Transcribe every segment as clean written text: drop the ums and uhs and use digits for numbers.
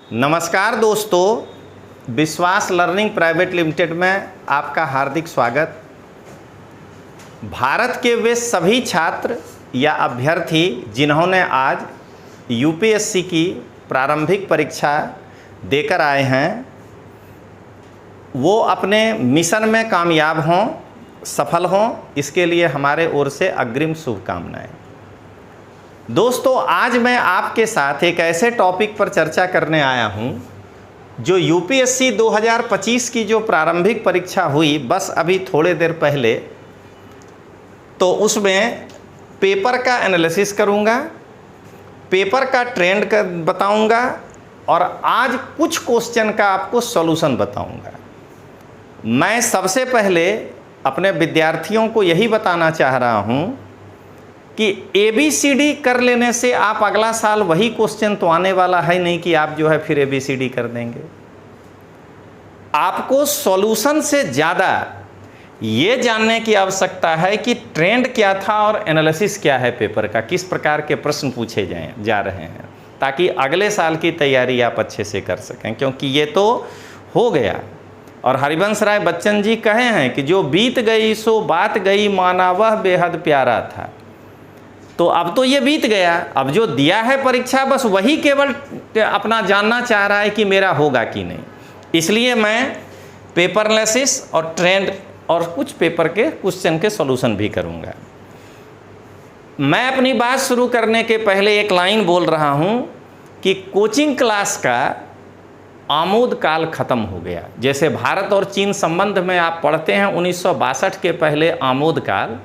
नमस्कार दोस्तों, विश्वास लर्निंग प्राइवेट लिमिटेड में आपका हार्दिक स्वागत। भारत के वे सभी छात्र या अभ्यर्थी जिन्होंने आज यूपीएससी की प्रारंभिक परीक्षा देकर आए हैं, वो अपने मिशन में कामयाब हों, सफल हों, इसके लिए हमारे ओर से अग्रिम शुभकामनाएं। दोस्तों, आज मैं आपके साथ एक ऐसे टॉपिक पर चर्चा करने आया हूं जो यूपीएससी 2025 की जो प्रारंभिक परीक्षा हुई बस अभी थोड़े देर पहले, तो उसमें पेपर का एनालिसिस करूंगा, पेपर का ट्रेंड का बताऊंगा और आज कुछ क्वेश्चन का आपको सॉल्यूशन बताऊंगा। मैं सबसे पहले अपने विद्यार्थियों को यही बताना चाह रहा हूं कि ABCD कर लेने से आप अगला साल वही क्वेश्चन तो आने वाला है नहीं कि आप जो है फिर ABCD कर देंगे। आपको सॉल्यूशन से ज़्यादा ये जानने की आवश्यकता है कि ट्रेंड क्या था और एनालिसिस क्या है पेपर का, किस प्रकार के प्रश्न पूछे जा रहे हैं, ताकि अगले साल की तैयारी आप अच्छे से कर सकें। क्योंकि ये तो हो गया और हरिवंश राय बच्चन जी कहे हैं कि जो बीत गई सो बात गई, माना वह बेहद प्यारा था। तो अब तो ये बीत गया, अब जो दिया है परीक्षा बस वही केवल अपना जानना चाह रहा है कि मेरा होगा कि नहीं। इसलिए मैं पेपर एनालिसिस और ट्रेंड और कुछ पेपर के क्वेश्चन के सॉल्यूशन भी करूंगा। मैं अपनी बात शुरू करने के पहले एक लाइन बोल रहा हूं कि कोचिंग क्लास का आमोद काल खत्म हो गया। जैसे भारत और चीन संबंध में आप पढ़ते हैं 1962 के पहले आमोद काल,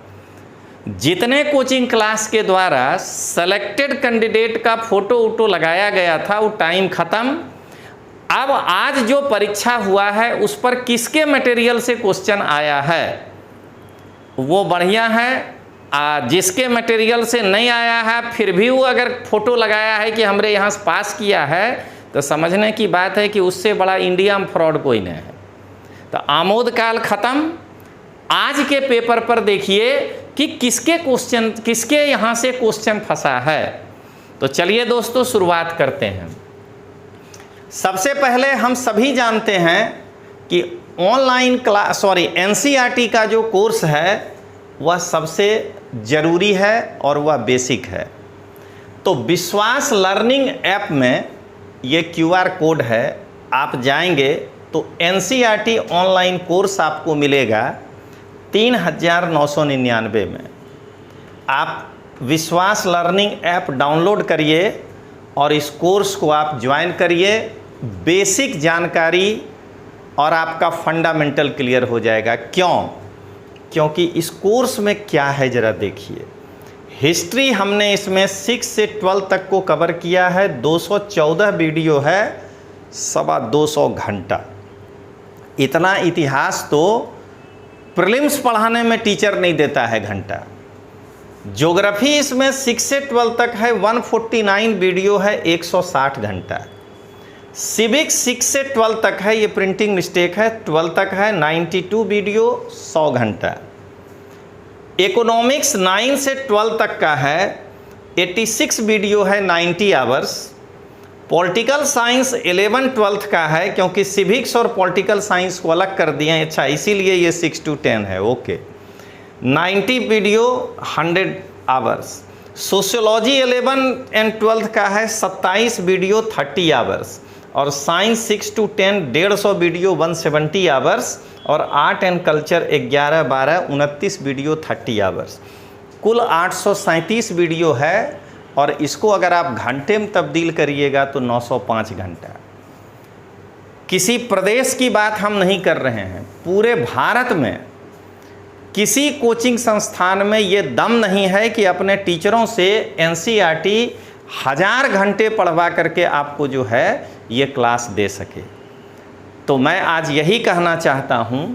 जितने कोचिंग क्लास के द्वारा सेलेक्टेड कैंडिडेट का फोटो वोटो लगाया गया था वो टाइम खत्म। अब आज जो परीक्षा हुआ है उस पर किसके मटेरियल से क्वेश्चन आया है वो बढ़िया है। जिसके मटेरियल से नहीं आया है फिर भी वो अगर फोटो लगाया है कि हमरे यहाँ से पास किया है तो समझने की बात है कि उससे बड़ा इंडिया में फ्रॉड कोई नहीं है। तो आमोद काल खत्म। आज के पेपर पर देखिए कि किसके यहाँ से क्वेश्चन फंसा है। तो चलिए दोस्तों शुरुआत करते हैं। सबसे पहले हम सभी जानते हैं कि ऑनलाइन क्लास NCERT का जो कोर्स है वह सबसे ज़रूरी है और वह बेसिक है। तो विश्वास लर्निंग ऐप में ये QR कोड है, आप जाएंगे तो NCERT ऑनलाइन कोर्स आपको मिलेगा 3,999 में। आप विश्वास लर्निंग ऐप डाउनलोड करिए और इस कोर्स को आप ज्वाइन करिए। बेसिक जानकारी और आपका फंडामेंटल क्लियर हो जाएगा। क्योंकि इस कोर्स में क्या है ज़रा देखिए। हिस्ट्री हमने इसमें 6 से 12 तक को कवर किया है। 214 वीडियो है, 225 घंटा। इतना इतिहास तो प्रीलिम्स पढ़ाने में टीचर नहीं देता है घंटा। ज्योग्राफी इसमें 6 से 12 तक है, 149 वीडियो है, 160 घंटा। सिविक्स 6 से 12 तक है, ये प्रिंटिंग मिस्टेक है, 12 तक है, 92 वीडियो, 100 घंटा। इकोनॉमिक्स 9 से 12 तक का है, 86 वीडियो है, 90 आवर्स। पॉलिटिकल साइंस 11-12 का है, क्योंकि सिविक्स और पॉलिटिकल साइंस को अलग कर दिए हैं, अच्छा इसीलिए ये 6 to 10 है, okay. 90 video, 100 hours. Sociology 11 and 12 का है, 27 वीडियो, 30 आवर्स। और साइंस 6 to 10 150 वीडियो, 170 आवर्स। और art and culture 11-12 29 video, 30 hours. कुल 837 वीडियो है और इसको अगर आप घंटे में तब्दील करिएगा तो 905 घंटा। किसी प्रदेश की बात हम नहीं कर रहे हैं, पूरे भारत में किसी कोचिंग संस्थान में ये दम नहीं है कि अपने टीचरों से NCERT 1000 घंटे पढ़वा करके आपको जो है ये क्लास दे सके। तो मैं आज यही कहना चाहता हूँ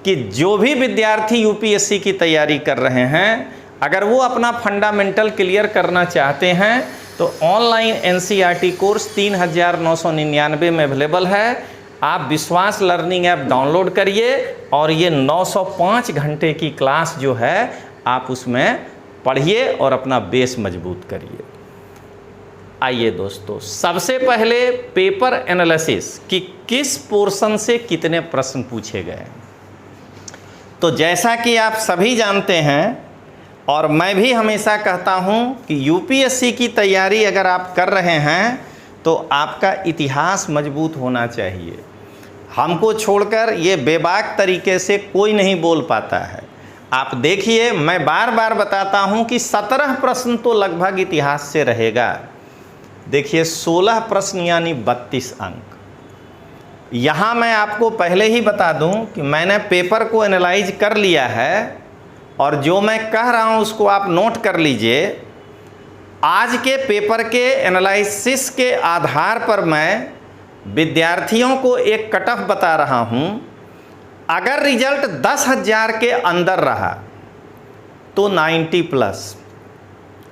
कि जो भी विद्यार्थी यूपीएससी की तैयारी कर रहे हैं, अगर वो अपना फंडामेंटल क्लियर करना चाहते हैं तो ऑनलाइन NCERT कोर्स 3,999 में अवेलेबल है। आप विश्वास लर्निंग ऐप डाउनलोड करिए और ये 905 घंटे की क्लास जो है आप उसमें पढ़िए और अपना बेस मजबूत करिए। आइए दोस्तों, सबसे पहले पेपर एनालिसिस कि किस पोर्शन से कितने प्रश्न पूछे गए। तो जैसा कि आप सभी जानते हैं और मैं भी हमेशा कहता हूं कि यूपीएससी की तैयारी अगर आप कर रहे हैं तो आपका इतिहास मजबूत होना चाहिए। हमको छोड़कर ये बेबाक तरीके से कोई नहीं बोल पाता है। आप देखिए, मैं बार बार बताता हूं कि 17 प्रश्न तो लगभग इतिहास से रहेगा। देखिए 16 प्रश्न यानी 32 अंक। यहाँ मैं आपको पहले ही बता दूं कि मैंने पेपर को एनालाइज कर लिया है और जो मैं कह रहा हूं उसको आप नोट कर लीजिए। आज के पेपर के एनालिसिस के आधार पर मैं विद्यार्थियों को एक कट ऑफ बता रहा हूं। अगर रिजल्ट 10,000 के अंदर रहा तो 90 प्लस,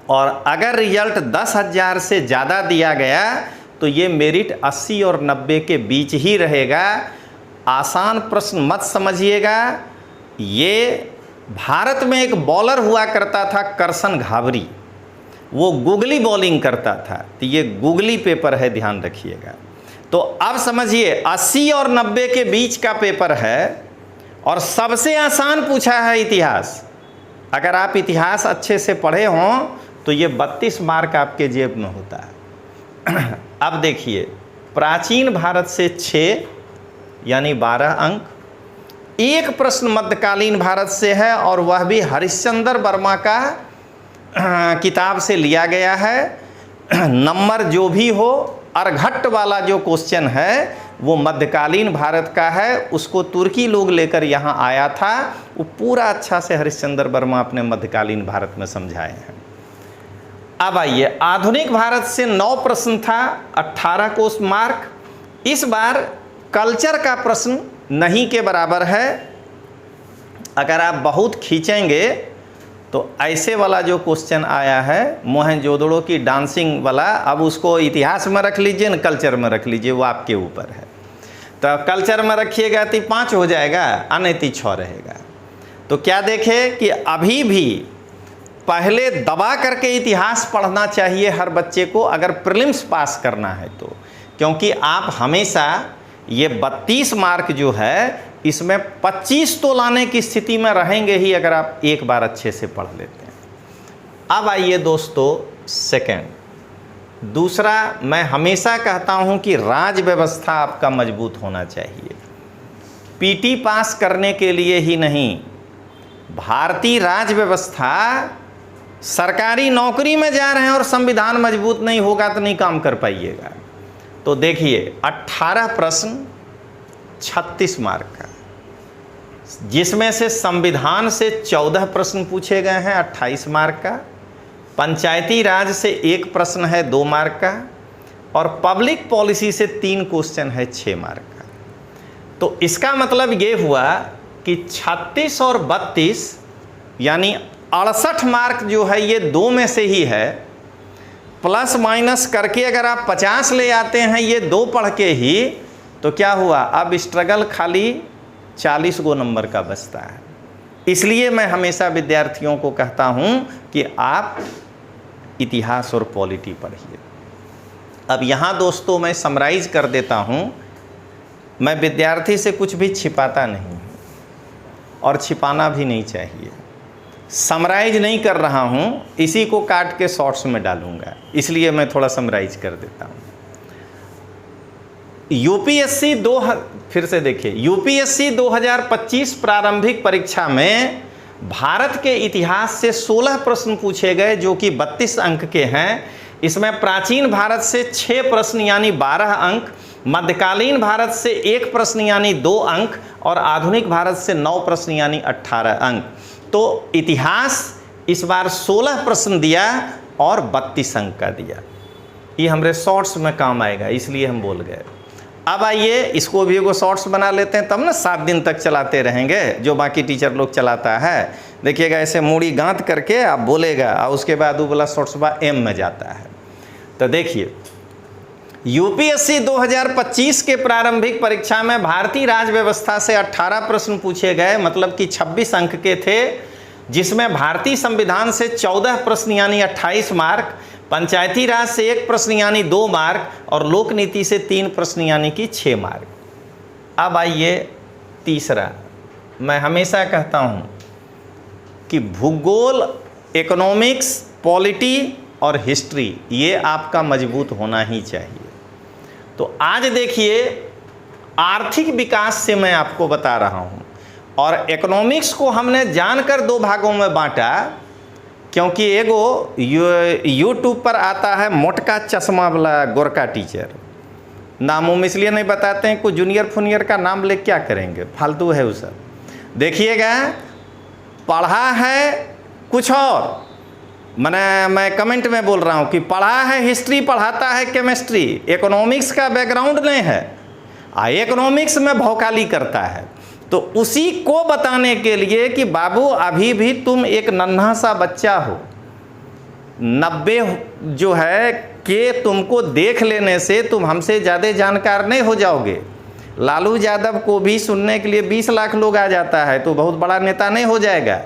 और अगर रिजल्ट 10,000 से ज़्यादा दिया गया तो ये मेरिट 80 और 90 के बीच ही रहेगा। आसान प्रश्न मत समझिएगा। ये भारत में एक बॉलर हुआ करता था करसन घावरी, वो गूगली बॉलिंग करता था, तो ये गूगली पेपर है, ध्यान रखिएगा। तो अब समझिए 80 और 90 के बीच का पेपर है और सबसे आसान पूछा है इतिहास। अगर आप इतिहास अच्छे से पढ़े हों तो ये 32 मार्क आपके जेब में होता है। अब देखिए, प्राचीन भारत से 6 यानी 12 अंक। एक प्रश्न मध्यकालीन भारत से है और वह भी हरिश्चंद्र वर्मा का किताब से लिया गया है। नंबर जो भी हो, अर्घट वाला जो क्वेश्चन है वो मध्यकालीन भारत का है। उसको तुर्की लोग लेकर यहाँ आया था, वो पूरा अच्छा से हरिश्चंद्र वर्मा अपने मध्यकालीन भारत में समझाए हैं। अब आइए, आधुनिक भारत से 9 प्रश्न था, 18 क्वेश्चन मार्क। इस बार कल्चर का प्रश्न नहीं के बराबर है। अगर आप बहुत खींचेंगे तो ऐसे वाला जो क्वेश्चन आया है मोहनजोदड़ो की डांसिंग वाला, अब उसको इतिहास में रख लीजिए न कल्चर में रख लीजिए, वो आपके ऊपर है। तो कल्चर में रखिएगा तो 5 हो जाएगा, नहीं 6 रहेगा। तो क्या देखें कि अभी भी पहले दबा करके इतिहास पढ़ना चाहिए हर बच्चे को, अगर प्रीलिम्स पास करना है तो, क्योंकि आप हमेशा ये 32 मार्क जो है इसमें 25 तो लाने की स्थिति में रहेंगे ही अगर आप एक बार अच्छे से पढ़ लेते हैं। अब आइए दोस्तों, सेकंड, दूसरा, मैं हमेशा कहता हूं कि राज व्यवस्था आपका मजबूत होना चाहिए। पीटी पास करने के लिए ही नहीं, भारतीय राज व्यवस्था, सरकारी नौकरी में जा रहे हैं और संविधान मजबूत नहीं होगा तो नहीं काम कर पाइएगा। तो देखिए 18 प्रश्न 36 मार्क का, जिसमें से संविधान से 14 प्रश्न पूछे गए हैं 28 मार्क का, पंचायती राज से 1 प्रश्न है 2 मार्क का, और पब्लिक पॉलिसी से 3 क्वेश्चन है 6 मार्क का। तो इसका मतलब ये हुआ कि 36 और 32 यानी 68 मार्क जो है ये 2 में से ही है। प्लस माइनस करके अगर आप 50 ले आते हैं ये 2 पढ़ के ही, तो क्या हुआ, अब स्ट्रगल खाली 40 गो नंबर का बचता है। इसलिए मैं हमेशा विद्यार्थियों को कहता हूं कि आप इतिहास और पॉलिटी पढ़िए। अब यहाँ दोस्तों मैं समराइज कर देता हूं। मैं विद्यार्थी से कुछ भी छिपाता नहीं हूँ और छिपाना भी नहीं चाहिए। समराइज नहीं कर रहा हूँ, इसी को काट के शॉर्ट्स में डालूंगा, इसलिए मैं थोड़ा समराइज कर देता हूँ। यूपीएससी फिर से देखिए, यूपीएससी 2025 प्रारंभिक परीक्षा में भारत के इतिहास से 16 प्रश्न पूछे गए जो कि 32 अंक के हैं। इसमें प्राचीन भारत से 6 प्रश्न यानी 12 अंक, मध्यकालीन भारत से 1 प्रश्न यानी 2 अंक, और आधुनिक भारत से 9 प्रश्न यानी 18 अंक। तो इतिहास इस बार 16 प्रश्न दिया और 32 अंक का दिया। ये हमारे शॉर्ट्स में काम आएगा, इसलिए हम बोल गए। अब आइए इसको भी एगो शॉर्ट्स बना लेते हैं, तब ना 7 दिन तक चलाते रहेंगे जो बाकी टीचर लोग चलाता है। देखिएगा ऐसे मूड़ी गांठ करके आप बोलेगा और उसके बाद वो वाला शॉर्ट्स बा एम में जाता है। तो देखिए यूपीएससी 2025 के प्रारंभिक परीक्षा में भारतीय राज व्यवस्था से 18 प्रश्न पूछे गए, मतलब कि 26 अंक के थे, जिसमें भारतीय संविधान से 14 प्रश्न यानी 28 मार्क, पंचायती राज से 1 प्रश्न यानी 2 मार्क और लोक नीति से 3 प्रश्न यानी कि 6 मार्क। अब आइए तीसरा, मैं हमेशा कहता हूँ कि भूगोल, इकोनॉमिक्स, पॉलिटी और हिस्ट्री ये आपका मजबूत होना ही चाहिए। तो आज देखिए आर्थिक विकास से मैं आपको बता रहा हूँ, और इकोनॉमिक्स को हमने जानकर 2 भागों में बांटा, क्योंकि एगो यूट्यूब पर आता है मोटका चश्मा वाला गोरका टीचर, नाम उम इसलिए नहीं बताते हैं, कुछ जूनियर फूनियर का नाम ले क्या करेंगे, फालतू है वो सब। देखिएगा पढ़ा है कुछ और, मैं कमेंट में बोल रहा हूँ कि पढ़ा है हिस्ट्री, पढ़ाता है केमिस्ट्री, इकोनॉमिक्स का बैकग्राउंड नहीं है, इकोनॉमिक्स में भौकाली करता है। तो उसी को बताने के लिए कि बाबू अभी भी तुम एक नन्हा सा बच्चा हो, 90 जो है कि तुमको देख लेने से तुम हमसे ज़्यादा जानकार नहीं हो जाओगे। लालू यादव को भी सुनने के लिए 20 लाख लोग आ जाता है तो बहुत बड़ा नेता नहीं हो जाएगा।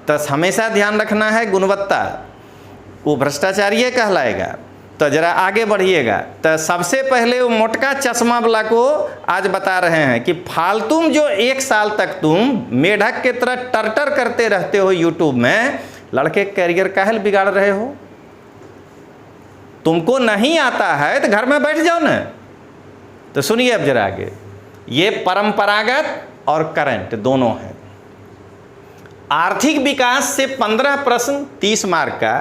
तो हमेशा ध्यान रखना है गुणवत्ता, वो भ्रष्टाचारी कहलाएगा। तो जरा आगे बढ़िएगा। तो सबसे पहले वो मोटका चश्मा वाला को आज बता रहे हैं कि फालतू जो 1 साल तक तुम मेढक के तरह टर्टर करते रहते हो यूट्यूब में, लड़के कैरियर काहे बिगाड़ रहे हो। तुमको नहीं आता है तो घर में बैठ जाओ ना। तो सुनिए अब जरा आगे, ये परंपरागत और करंट दोनों है। आर्थिक विकास से 15 प्रश्न 30 मार्क का,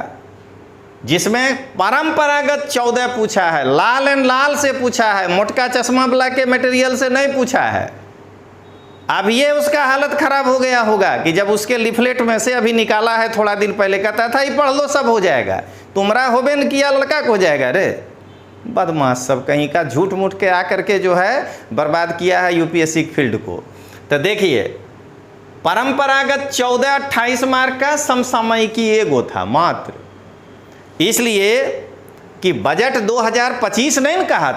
जिसमें परंपरागत 14 पूछा है, लाल एंड लाल से पूछा है, मोटका चश्मा वाला के मटेरियल से नहीं पूछा है। अब ये उसका हालत खराब हो गया होगा कि जब उसके लिफलेट में से अभी निकाला है, थोड़ा दिन पहले कहता था ये पढ़ लो सब हो जाएगा, तुमरा होबे न किया लड़का को हो जाएगा। रे बदमाश सब कहीं का, झूठ मूठ के आकर के जो है बर्बाद किया है यूपीएससी फील्ड को। तो देखिए परंपरागत 14-28 मार्क का, समसामयिकी एगो था मात्र, इसलिए कि बजट 2025 नहीं न कहा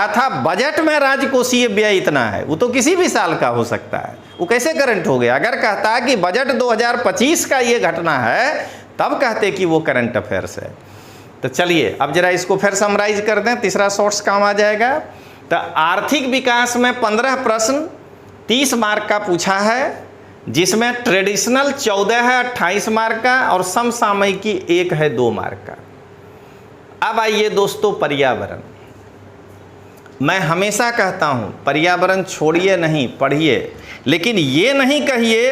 था बजट में राजकोषीय व्यय इतना है। वो तो किसी भी साल का हो सकता है, वो कैसे करंट हो गया। अगर कहता कि बजट 2025 का ये घटना है तब कहते कि वो करंट अफेयर्स है। तो चलिए अब जरा इसको फिर समराइज कर दें, तीसरा शॉर्ट्स काम आ जाएगा। तो आर्थिक विकास में 15 प्रश्न 30 मार्क का पूछा है, जिसमें ट्रेडिशनल 14 है 28 मार्क का, और समसामयिकी 1 है 2 मार्क का। अब आइए दोस्तों पर्यावरण। मैं हमेशा कहता हूं पर्यावरण छोड़िए नहीं, पढ़िए, लेकिन ये नहीं कहिए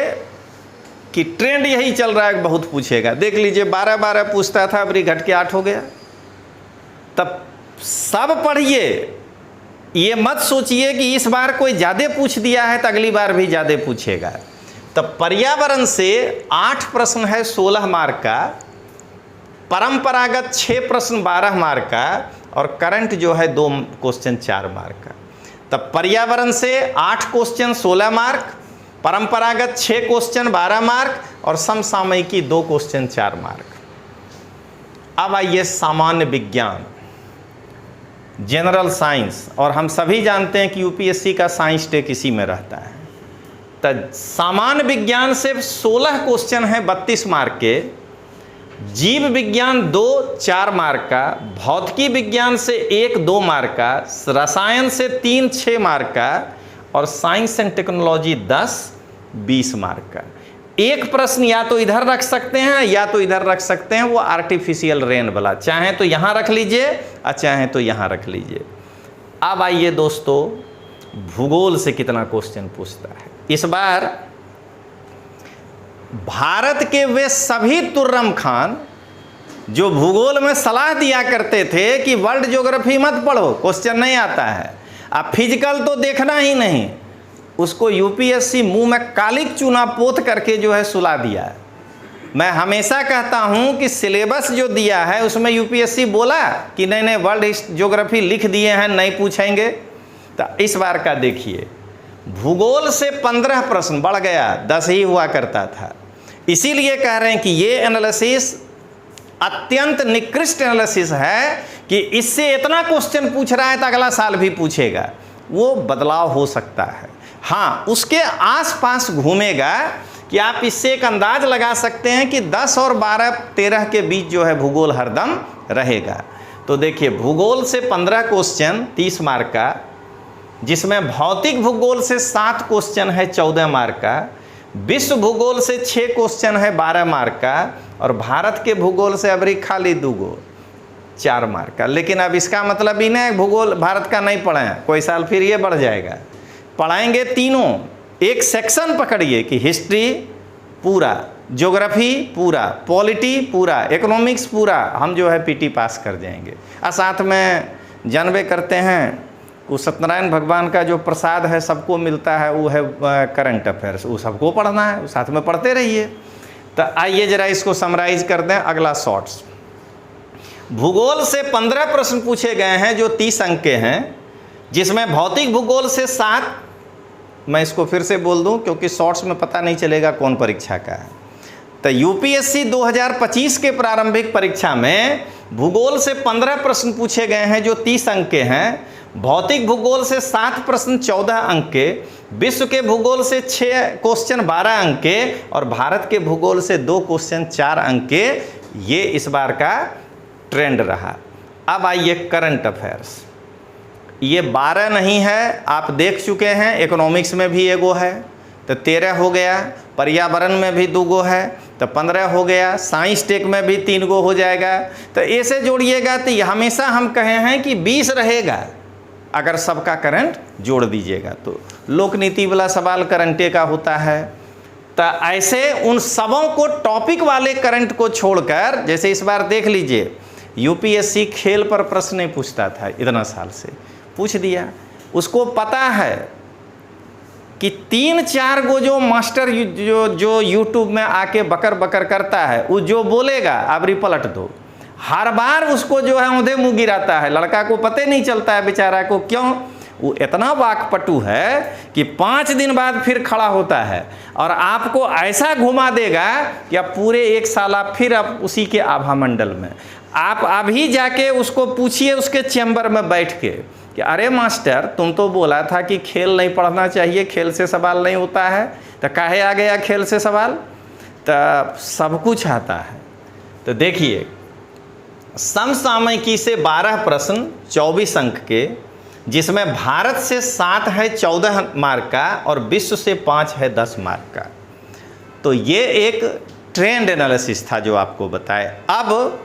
कि ट्रेंड यही चल रहा है बहुत पूछेगा। देख लीजिए 12 पूछता था, अभी घट के 8 हो गया। तब सब पढ़िए, ये मत सोचिए कि इस बार कोई ज़्यादा पूछ दिया है तो अगली बार भी ज़्यादा पूछेगा। तब पर्यावरण से 8 प्रश्न है 16 मार्क का, परंपरागत 6 प्रश्न 12 मार्क का, और करंट जो है 2 क्वेश्चन 4 मार्क का। तब पर्यावरण से 8 क्वेश्चन 16 मार्क, परंपरागत 6 क्वेश्चन 12 मार्क, और समसामयिकी 2 क्वेश्चन 4 मार्क। अब आइए सामान्य विज्ञान, जनरल साइंस, और हम सभी जानते हैं कि यूपीएससी का साइंस टेक इसी में रहता है। तो सामान्य विज्ञान से 16 क्वेश्चन है 32 मार्क के, जीव विज्ञान 2 4 मार्क का, भौतिकी विज्ञान से 1 2 मार्क का, रसायन से 3 6 मार्क का, और साइंस एंड टेक्नोलॉजी 10 20 मार्क का। एक प्रश्न या तो इधर रख सकते हैं या तो इधर रख सकते हैं, वो आर्टिफिशियल रेन वाला, चाहे तो यहाँ रख लीजिए और चाहे तो यहाँ रख लीजिए। अब आइए दोस्तों भूगोल से कितना क्वेश्चन पूछता है। इस बार भारत के वे सभी तुर्रम खान जो भूगोल में सलाह दिया करते थे कि वर्ल्ड ज्योग्राफी मत पढ़ो, क्वेश्चन नहीं आता है, अब फिजिकल तो देखना ही नहीं, उसको यूपीएससी मुंह में कालिक चूना पोत करके जो है सुला दिया। मैं हमेशा कहता हूं कि सिलेबस जो दिया है उसमें यूपीएससी बोला कि नहीं नहीं वर्ल्ड ज्योग्राफी लिख दिए हैं, नहीं पूछेंगे। तो इस बार का देखिए भूगोल से 15 प्रश्न बढ़ गया, 10 ही हुआ करता था। इसीलिए कह रहे हैं कि ये एनालिसिस अत्यंत निकृष्ट एनालिसिस है कि इससे इतना क्वेश्चन पूछ रहा है तो अगला साल भी पूछेगा। वो बदलाव हो सकता है, हाँ उसके आसपास घूमेगा कि आप इससे एक अंदाज लगा सकते हैं कि 10 और 12 13 के बीच जो है भूगोल हरदम रहेगा। तो देखिए, भूगोल से 15 क्वेश्चन 30 मार्क का, जिसमें भौतिक भूगोल से 7 क्वेश्चन है 14 मार्क का, विश्व भूगोल से 6 क्वेश्चन है 12 मार्क का, और भारत के भूगोल से अबरी खाली 2 गो 4 मार्क का। लेकिन अब इसका मतलब ही नहीं भूगोल भारत का नहीं पढ़ाएं, कोई साल फिर ये बढ़ जाएगा। पढ़ाएंगे तीनों, एक सेक्शन पकड़िए कि हिस्ट्री पूरा, ज्योग्राफी पूरा, पॉलिटी पूरा, इकोनॉमिक्स पूरा, हम जो है पीटी पास कर जाएंगे। और साथ में जानबे करते हैं वो सत्यनारायण भगवान का जो प्रसाद है सबको मिलता है, वो है करंट अफेयर्स, वो सबको पढ़ना है, साथ में पढ़ते रहिए। तो आइए जरा इसको समराइज कर दें। अगला शॉर्ट्स, भूगोल से 15 प्रश्न पूछे गए हैं जो 30 अंक के हैं, जिसमें भौतिक भूगोल से 7, मैं इसको फिर से बोल दूं क्योंकि शॉर्ट्स में पता नहीं चलेगा कौन परीक्षा का है। तो यूपीएससी 2025 के प्रारंभिक परीक्षा में भूगोल से 15 प्रश्न पूछे गए हैं जो 30 अंक के हैं, भौतिक भूगोल से 7 प्रश्न 14 अंक के, विश्व के भूगोल से 6 क्वेश्चन 12 अंक के, और भारत के भूगोल से 2 क्वेश्चन 4 अंक के। ये इस बार का ट्रेंड रहा। अब आइए करंट अफेयर्स, ये 12 नहीं है, आप देख चुके हैं, इकोनॉमिक्स में भी एगो है तो 13 हो गया, पर्यावरण में भी 2 गो है तो 15 हो गया, साइंस टेक में भी 3 गो हो जाएगा। तो ऐसे जोड़िएगा तो ये हमेशा हम कहे हैं कि 20 रहेगा अगर सबका करंट जोड़ दीजिएगा। तो लोक नीति वाला सवाल करंटे का होता है। तो ऐसे उन सबों को टॉपिक वाले करंट को छोड़कर, जैसे इस बार देख लीजिए, यूपीएससी खेल पर प्रश्न नहीं पूछता था, इतना साल से पूछ दिया। उसको पता है कि 3-4 गो जो मास्टर जो यूट्यूब में आके बकर बकर करता है, वो जो बोलेगा आप रिपलट दो। हर बार उसको जो है औंधे मुँह गिराता है, लड़का को पता नहीं चलता है बेचारा को। क्यों? वो इतना वाकपटु है कि 5 दिन बाद फिर खड़ा होता है और आपको ऐसा घुमा देगा कि आप पूरे 1 साल आप फिर आप उसी के आभा मंडल में। आप अभी जाके उसको पूछिए उसके चैम्बर में बैठ के कि अरे मास्टर, तुम तो बोला था कि खेल नहीं पढ़ना चाहिए, खेल से सवाल नहीं होता है, तो काहे आ गया खेल से सवाल? तो सब कुछ आता है। तो देखिए, समसामयिकी से 12 प्रश्न 24 अंक के, जिसमें भारत से 7 है 14 मार्क का और विश्व से 5 है 10 मार्क का। तो ये एक ट्रेंड एनालिसिस था जो आपको बताए। अब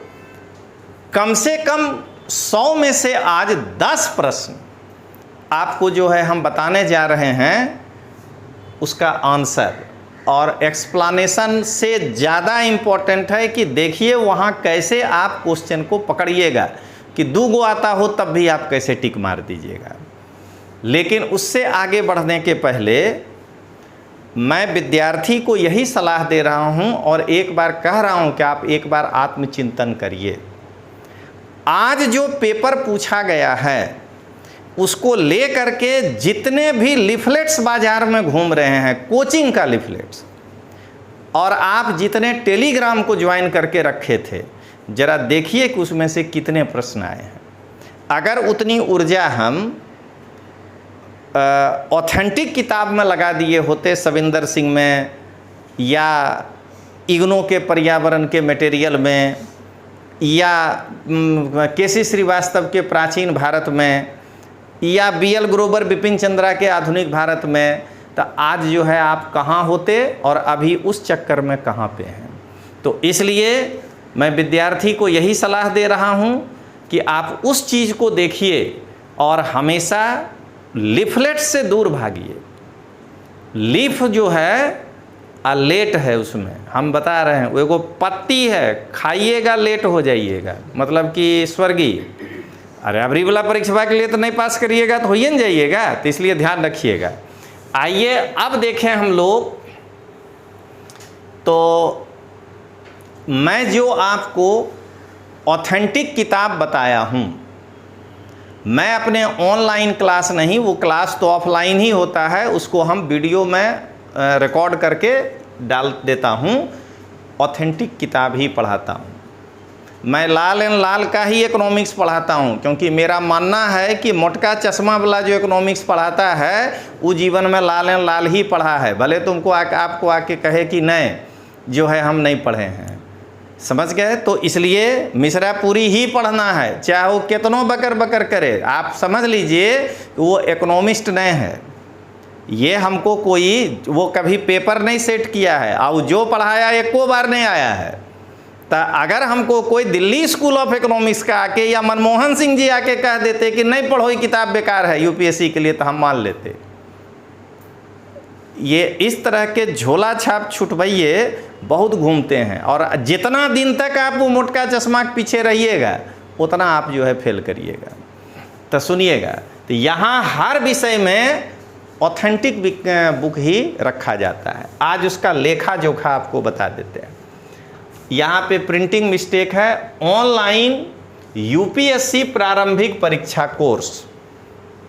कम से कम 100 में से आज 10 प्रश्न आपको जो है हम बताने जा रहे हैं, उसका आंसर और एक्सप्लेनेशन से ज़्यादा इम्पोर्टेंट है कि देखिए वहाँ कैसे आप क्वेश्चन को पकड़िएगा कि 2 गो आता हो तब भी आप कैसे टिक मार दीजिएगा। लेकिन उससे आगे बढ़ने के पहले मैं विद्यार्थी को यही सलाह दे रहा हूँ और एक बार कह रहा हूँ कि आप एक बार आत्मचिंतन करिए। आज जो पेपर पूछा गया है उसको ले करके जितने भी लिफलेट्स बाजार में घूम रहे हैं, कोचिंग का लिफलेट्स, और आप जितने टेलीग्राम को ज्वाइन करके रखे थे, जरा देखिए कि उसमें से कितने प्रश्न आए हैं। अगर उतनी ऊर्जा हम ऑथेंटिक किताब में लगा दिए होते, सविंदर सिंह में या इग्नो के पर्यावरण के मटेरियल में या केसी श्रीवास्तव के प्राचीन भारत में या बीएल ग्रोवर बिपिन चंद्रा के आधुनिक भारत में, तो आज जो है आप कहाँ होते और अभी उस चक्कर में कहाँ पे हैं। तो इसलिए मैं विद्यार्थी को यही सलाह दे रहा हूँ कि आप उस चीज़ को देखिए और हमेशा लिफलेट से दूर भागिए। लीफ जो है लेट है, उसमें हम बता रहे हैं वो एगो पत्ती है, खाइएगा लेट हो जाइएगा, मतलब कि स्वर्गीय। अरे अबरी वाला परीक्षा के लिए तो नहीं पास करिएगा तो होइए न जाइएगा, तो इसलिए ध्यान रखिएगा। आइए अब देखें हम लोग, तो मैं जो आपको ऑथेंटिक किताब बताया हूँ, मैं अपने ऑनलाइन क्लास नहीं, वो क्लास तो ऑफलाइन ही होता है, उसको हम वीडियो में रिकॉर्ड करके डाल देता हूँ, ऑथेंटिक किताब ही पढ़ाता हूँ। मैं लाल एंड लाल का ही इकोनॉमिक्स पढ़ाता हूँ, क्योंकि मेरा मानना है कि मोटका चश्मा वाला जो इकोनॉमिक्स पढ़ाता है वो जीवन में लाल एंड लाल ही पढ़ा है, भले तुमको आपको आके कहे कि नहीं जो है हम नहीं पढ़े हैं। समझ गए? तो इसलिए मिश्रापुरी ही पढ़ना है, चाहे वो कितनों बकर बकर करे। आप समझ लीजिए वो इकोनॉमिस्ट नहीं है, ये हमको कोई वो कभी पेपर नहीं सेट किया है और जो पढ़ाया एक को बार नहीं आया है। तो अगर हमको कोई दिल्ली स्कूल ऑफ इकोनॉमिक्स का आके या मनमोहन सिंह जी आके कह देते कि नहीं पढ़ो ये किताब बेकार है यूपीएससी के लिए, तो हम मान लेते। ये इस तरह के झोला छाप छुटभइये बहुत घूमते हैं, और जितना दिन तक आप वो मोटका चश्मा के पीछे रहिएगा उतना आप जो है फेल करिएगा। तो सुनिएगा, तो यहाँ हर विषय में ऑथेंटिक बुक ही रखा जाता है। आज उसका लेखा जोखा आपको बता देते हैं। यहाँ पे प्रिंटिंग मिस्टेक है। ऑनलाइन यूपीएससी प्रारंभिक परीक्षा कोर्स,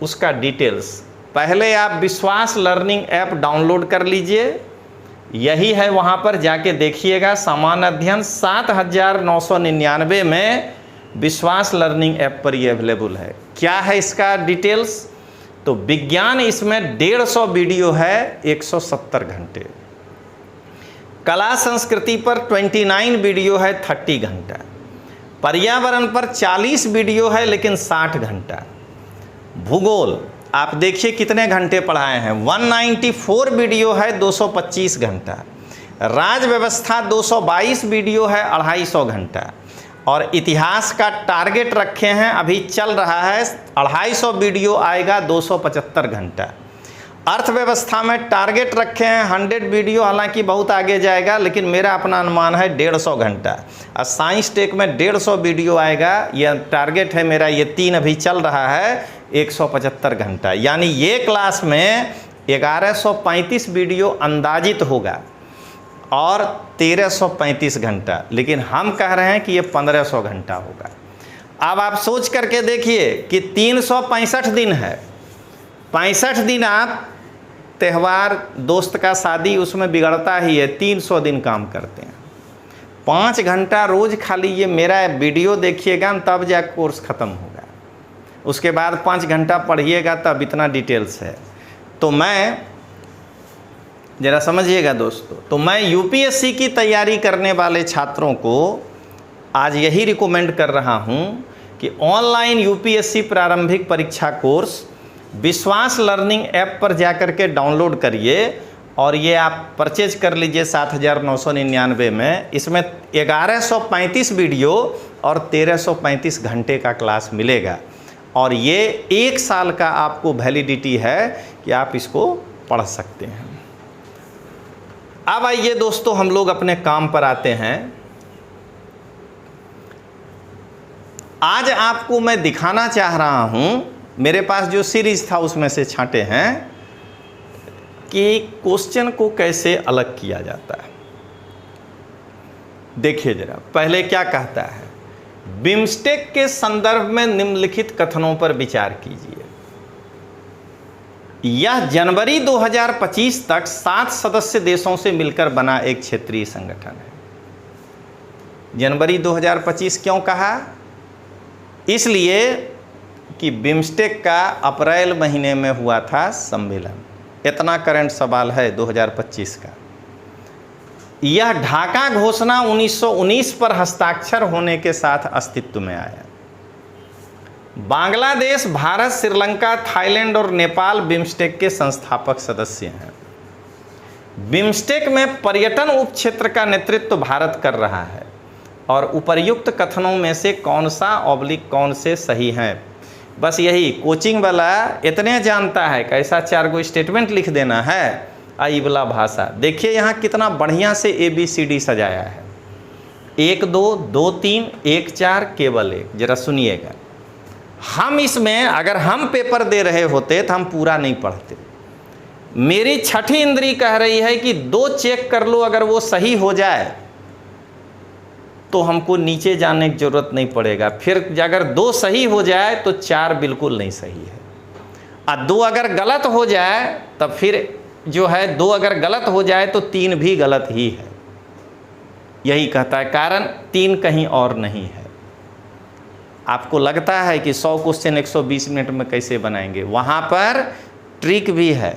उसका डिटेल्स पहले आप विश्वास लर्निंग ऐप डाउनलोड कर लीजिए, यही है, वहाँ पर जाके देखिएगा। सामान्य अध्ययन 7,999 में विश्वास लर्निंग ऐप पर ये अवेलेबल है। क्या है इसका डिटेल्स? तो विज्ञान इसमें 150 वीडियो है 170 घंटे, कला संस्कृति पर 29 वीडियो है 30 घंटा, पर्यावरण पर 40 वीडियो है लेकिन 60 घंटा, भूगोल आप देखिए कितने घंटे पढ़ाए हैं, 194 वीडियो है 225 घंटा, राज व्यवस्था 222 वीडियो है 250 घंटा, और इतिहास का टारगेट रखे हैं अभी चल रहा है 250 वीडियो आएगा 275 घंटा। अर्थव्यवस्था में टारगेट रखे हैं 100 वीडियो, हालांकि बहुत आगे जाएगा लेकिन मेरा अपना अनुमान है 150 घंटा। और साइंस टेक में 150 वीडियो आएगा, यह टारगेट है मेरा। ये 3 अभी चल रहा है 175 घंटा, यानी ये क्लास में 1135 वीडियो अंदाजित होगा और 1335 घंटा, लेकिन हम कह रहे हैं कि ये 1500 घंटा होगा। अब आप सोच करके देखिए कि 365 दिन है, 65 दिन आप त्यौहार दोस्त का शादी उसमें बिगड़ता ही है, 300 दिन काम करते हैं। 5 घंटा रोज़ खाली ये मेरा वीडियो देखिएगा तब जा कोर्स ख़त्म होगा, उसके बाद 5 घंटा पढ़िएगा तब इतना डिटेल्स है। तो मैं ज़रा समझिएगा दोस्तों, तो मैं यूपीएससी की तैयारी करने वाले छात्रों को आज यही रिकमेंड कर रहा हूँ कि ऑनलाइन यूपीएससी प्रारंभिक परीक्षा कोर्स विश्वास लर्निंग ऐप पर जाकर के डाउनलोड करिए और ये आप परचेज कर लीजिए 7,999 में। इसमें 1135 वीडियो और 1335 घंटे का क्लास मिलेगा, और ये 1 साल का आपको वैलिडिटी है कि आप इसको पढ़ सकते हैं। अब आइए दोस्तों हम लोग अपने काम पर आते हैं। आज आपको मैं दिखाना चाह रहा हूँ, मेरे पास जो सीरीज था उसमें से छांटे हैं कि क्वेश्चन को कैसे अलग किया जाता है। देखिए जरा, पहले क्या कहता है, बिम्स्टेक के संदर्भ में निम्नलिखित कथनों पर विचार कीजिए। यह जनवरी 2025 तक 7 सदस्य देशों से मिलकर बना एक क्षेत्रीय संगठन है। जनवरी 2025 क्यों कहा? इसलिए कि बिम्स्टेक का अप्रैल महीने में हुआ था सम्मेलन। इतना करंट सवाल है 2025 का। यह ढाका घोषणा 1919 पर हस्ताक्षर होने के साथ अस्तित्व में आया। बांग्लादेश, भारत, श्रीलंका, थाईलैंड और नेपाल बिम्स्टेक के संस्थापक सदस्य हैं। बिम्स्टेक में पर्यटन उपक्षेत्र का नेतृत्व भारत कर रहा है, और उपर्युक्त कथनों में से कौन सा कौन से सही हैं? बस यही कोचिंग वाला इतने जानता है, कैसा 4 गो स्टेटमेंट लिख देना है आई वाला भाषा। देखिए यहाँ कितना बढ़िया से ABCD सजाया है, 1 2 2 3 1 4 केवल 1। जरा सुनिएगा, हम इसमें अगर हम पेपर दे रहे होते तो हम पूरा नहीं पढ़ते। मेरी छठी इंद्री कह रही है कि 2 चेक कर लो, अगर वो सही हो जाए तो हमको नीचे जाने की ज़रूरत नहीं पड़ेगा। फिर अगर 2 सही हो जाए तो 4 बिल्कुल नहीं सही है, और 2 अगर गलत हो जाए तब फिर जो है 2 अगर गलत हो जाए तो 3 भी गलत ही है। यही कहता है कारण 3 कहीं और नहीं है। आपको लगता है कि 100 क्वेश्चन 120 मिनट में कैसे बनाएंगे, वहाँ पर ट्रिक भी है।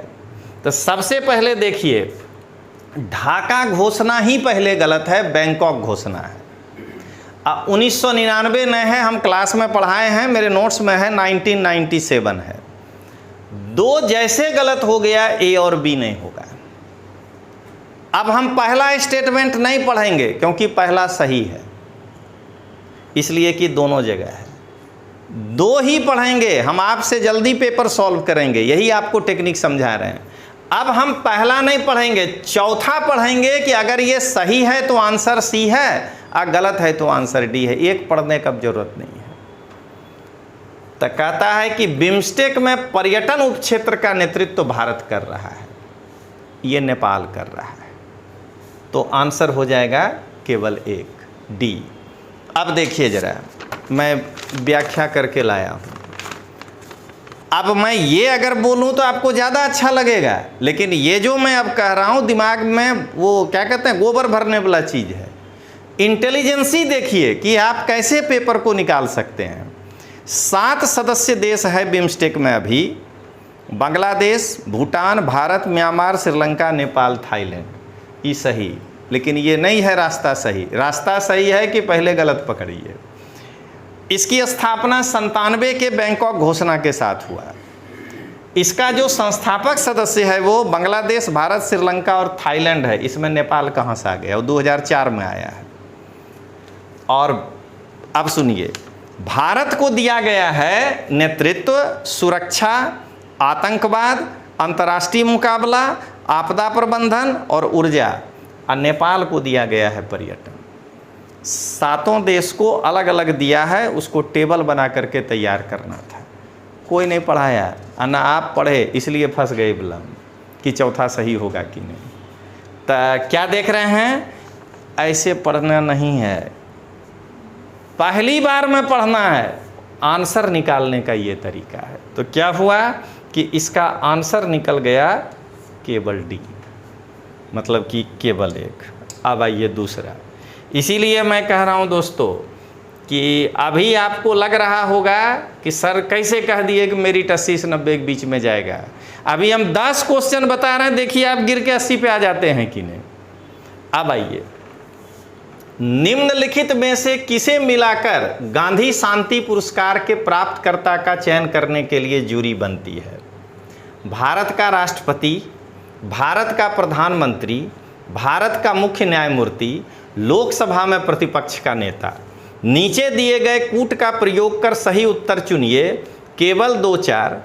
तो सबसे पहले देखिए, ढाका घोषणा ही पहले गलत है, बैंकॉक घोषणा है। 1999 नहीं है, हम क्लास में पढ़ाए हैं, मेरे नोट्स में है 1997 है। 2 जैसे गलत हो गया, ए और बी नहीं होगा। अब हम पहला स्टेटमेंट नहीं पढ़ेंगे क्योंकि पहला सही है, इसलिए कि दोनों जगह है। 2 ही पढ़ेंगे, हम आपसे जल्दी पेपर सॉल्व करेंगे, यही आपको टेक्निक समझा रहे हैं। अब हम पहला नहीं पढ़ेंगे, चौथा पढ़ेंगे कि अगर ये सही है तो आंसर सी है और गलत है तो आंसर डी है। एक पढ़ने का जरूरत नहीं है। तो कहता है कि बिम्स्टेक में पर्यटन उपक्षेत्र का नेतृत्व भारत कर रहा है, ये नेपाल कर रहा है, तो आंसर हो जाएगा केवल एक, डी। अब देखिए जरा, मैं व्याख्या करके लाया हूँ। अब मैं ये अगर बोलूँ तो आपको ज़्यादा अच्छा लगेगा, लेकिन ये जो मैं अब कह रहा हूँ दिमाग में वो क्या कहते हैं, गोबर भरने वाला चीज़ है। इंटेलिजेंसी देखिए कि आप कैसे पेपर को निकाल सकते हैं। 7 सदस्य देश है बिम्स्टेक में अभी, बांग्लादेश, भूटान, भारत, म्यांमार, श्रीलंका, नेपाल, थाईलैंड। ये सही, लेकिन ये नहीं है रास्ता सही। रास्ता सही है कि पहले गलत पकड़िए। इसकी स्थापना 97 के बैंकॉक घोषणा के साथ हुआ। इसका जो संस्थापक सदस्य है वो बांग्लादेश, भारत, श्रीलंका और थाईलैंड है। इसमें नेपाल कहाँ से आ गया, वो 2004 में आया है। और अब सुनिए, भारत को दिया गया है नेतृत्व, सुरक्षा, आतंकवाद, अंतर्राष्ट्रीय मुकाबला, आपदा प्रबंधन और ऊर्जा, और नेपाल को दिया गया है पर्यटन। 7 देश को अलग अलग दिया है, उसको टेबल बना करके तैयार करना था। कोई नहीं पढ़ाया, ना आप पढ़े, इसलिए फंस गए बिलम कि चौथा सही होगा कि नहीं। तो क्या देख रहे हैं, ऐसे पढ़ना नहीं है, पहली बार में पढ़ना है। आंसर निकालने का ये तरीका है। तो क्या हुआ कि इसका आंसर निकल गया केवल डी, मतलब कि केवल एक। अब आइए दूसरा। इसीलिए मैं कह रहा हूं दोस्तों कि अभी आपको लग रहा होगा कि सर कैसे कह दिए कि मेरिट 80 से 90 के बीच में जाएगा। अभी हम 10 क्वेश्चन बता रहे हैं, देखिए आप गिर के 80 पे आ जाते हैं कि नहीं। अब आइए, निम्नलिखित में से किसे मिलाकर गांधी शांति पुरस्कार के प्राप्तकर्ता का चयन करने के लिए जूरी बनती है? भारत का राष्ट्रपति, भारत का प्रधानमंत्री, भारत का मुख्य न्यायमूर्ति, लोकसभा में प्रतिपक्ष का नेता। नीचे दिए गए कूट का प्रयोग कर सही उत्तर चुनिए। केवल 2 4,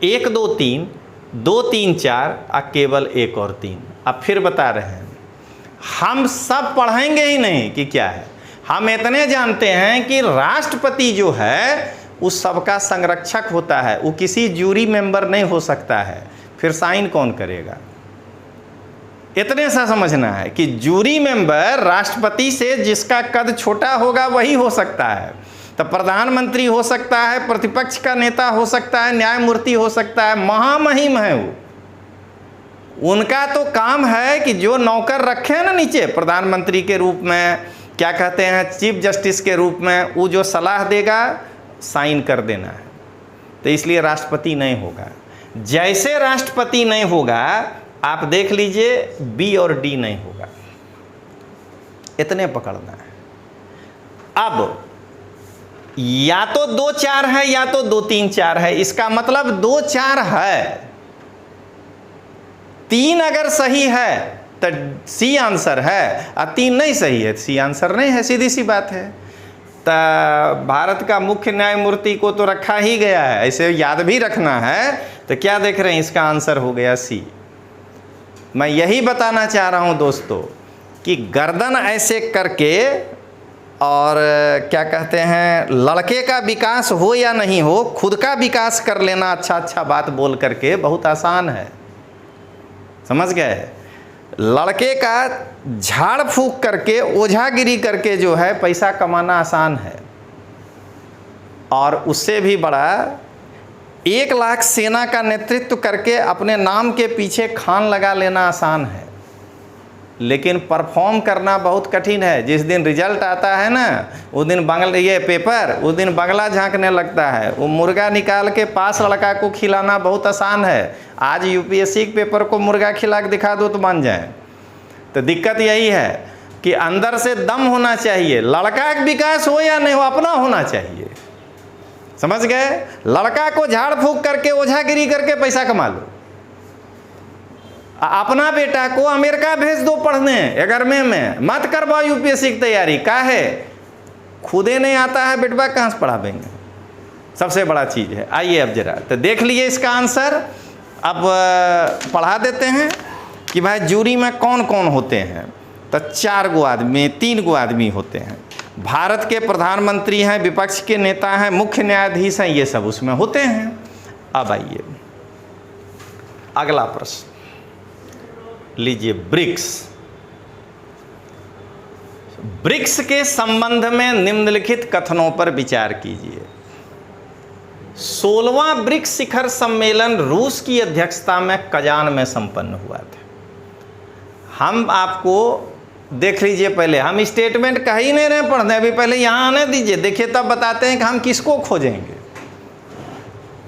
1 2 3, 2 3 4 और केवल 1 और 3। अब फिर बता रहे हैं, हम सब पढ़ेंगे ही नहीं कि क्या है। हम इतने जानते हैं कि राष्ट्रपति जो है उस सबका संरक्षक होता है, वो किसी जूरी मेंबर नहीं हो सकता है। फिर साइन कौन करेगा, इतने सा समझना है कि जूरी मेंबर राष्ट्रपति से जिसका कद छोटा होगा वही हो सकता है। तो प्रधानमंत्री हो सकता है, प्रतिपक्ष का नेता हो सकता है, न्यायमूर्ति हो सकता है, महामहिम है वो। उनका तो काम है कि जो नौकर रखे हैं ना नीचे प्रधानमंत्री के रूप में, क्या कहते हैं, चीफ जस्टिस के रूप में, वो जो सलाह देगा साइन कर देना है। तो इसलिए राष्ट्रपति नहीं होगा। जैसे राष्ट्रपति नहीं होगा, आप देख लीजिए बी और डी नहीं होगा। इतने पकड़ना है। अब या तो 2 4 है या तो 2 3 4 है। इसका मतलब 2 4 है, 3 अगर सही है तो सी आंसर है, और 3 नहीं सही है, सी आंसर नहीं है। सीधी सी बात है। तो भारत का मुख्य न्यायमूर्ति को तो रखा ही गया है, ऐसे याद भी रखना है। तो क्या देख रहे हैं, इसका आंसर हो गया सी। मैं यही बताना चाह रहा हूं दोस्तों कि गर्दन ऐसे करके और क्या कहते हैं, लड़के का विकास हो या नहीं हो, खुद का विकास कर लेना अच्छा बात बोल करके बहुत आसान है। समझ गए? लड़के का झाड़ फूक करके, ओझागिरी करके जो है पैसा कमाना आसान है, और उससे भी बड़ा 1 लाख सेना का नेतृत्व करके अपने नाम के पीछे खान लगा लेना आसान है। लेकिन परफॉर्म करना बहुत कठिन है। जिस दिन रिजल्ट आता है ना, उस दिन ये पेपर, उस दिन बंगला झांकने लगता है। वो मुर्गा निकाल के पास लड़का को खिलाना बहुत आसान है। आज यूपीएससी के पेपर को मुर्गा खिला के दिखा दो तो मान जाए। तो दिक्कत यही है कि अंदर से दम होना चाहिए। लड़का का विकास हो या नहीं हो, अपना होना चाहिए। समझ गए? लड़का को झाड़ फूक करके, ओझागिरी करके पैसा कमा लो। अपना बेटा को अमेरिका भेज दो पढ़ने 11वें में, मत करवाओ यूपीएससी की तैयारी। काहे? खुदे नहीं आता है, बेटवा कहाँ से पढ़ावेंगे? सबसे बड़ा चीज़ है। आइए अब जरा तो देख लीजिए इसका आंसर। अब पढ़ा देते हैं कि भाई जूरी में कौन कौन होते हैं। तो 4 गो आदमी, 3 गो आदमी होते हैं। भारत के प्रधानमंत्री हैं, विपक्ष के नेता हैं, मुख्य न्यायाधीश हैं, ये सब उसमें होते हैं। अब आइए अगला प्रश्न लीजिए। ब्रिक्स के संबंध में निम्नलिखित कथनों पर विचार कीजिए। 16वां ब्रिक्स शिखर सम्मेलन रूस की अध्यक्षता में कजान में संपन्न हुआ था। हम आपको देख लीजिए, पहले हम स्टेटमेंट कह ही नहीं रहे पढ़ने, अभी पहले यहाँ आने दीजिए, देखिए तब बताते हैं कि हम किसको खोजेंगे।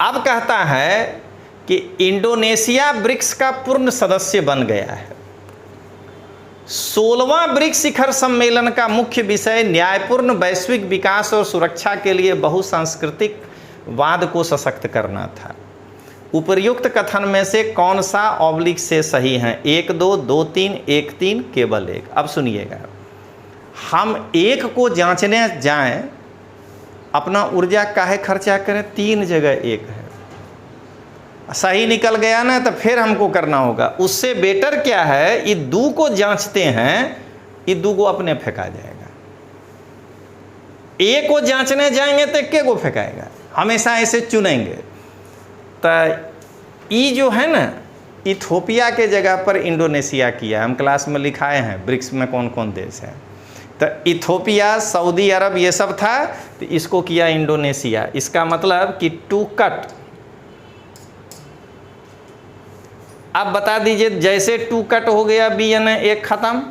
अब कहता है कि इंडोनेशिया ब्रिक्स का पूर्ण सदस्य बन गया है। 16वां ब्रिक्स शिखर सम्मेलन का मुख्य विषय न्यायपूर्ण वैश्विक विकास और सुरक्षा के लिए बहुसांस्कृतिक वाद को सशक्त करना था। उपर्युक्त कथन में से कौन सा ऑब्लिक से सही है? 1 2 2 3 1 3 केवल 1। अब सुनिएगा, हम 1 को जांचने जाएं, अपना ऊर्जा काहे खर्चा करें? 3 जगह 1 है, सही निकल गया ना, तो फिर हमको करना होगा। उससे बेटर क्या है, ये 2 को जांचते हैं, ये 2 को अपने फेंका जाएगा। 1 को जांचने जाएंगे तो 1 को फेंकाएगा, हमेशा ऐसे चुनेंगे। तो ये जो है ना, इथोपिया के जगह पर इंडोनेशिया किया। हम क्लास में लिखाए हैं ब्रिक्स में कौन कौन देश है। तो इथोपिया, सऊदी अरब ये सब था, तो इसको किया इंडोनेशिया। इसका मतलब कि 2 कट। अब बता दीजिए, जैसे 2 कट हो गया BN 1 खत्म।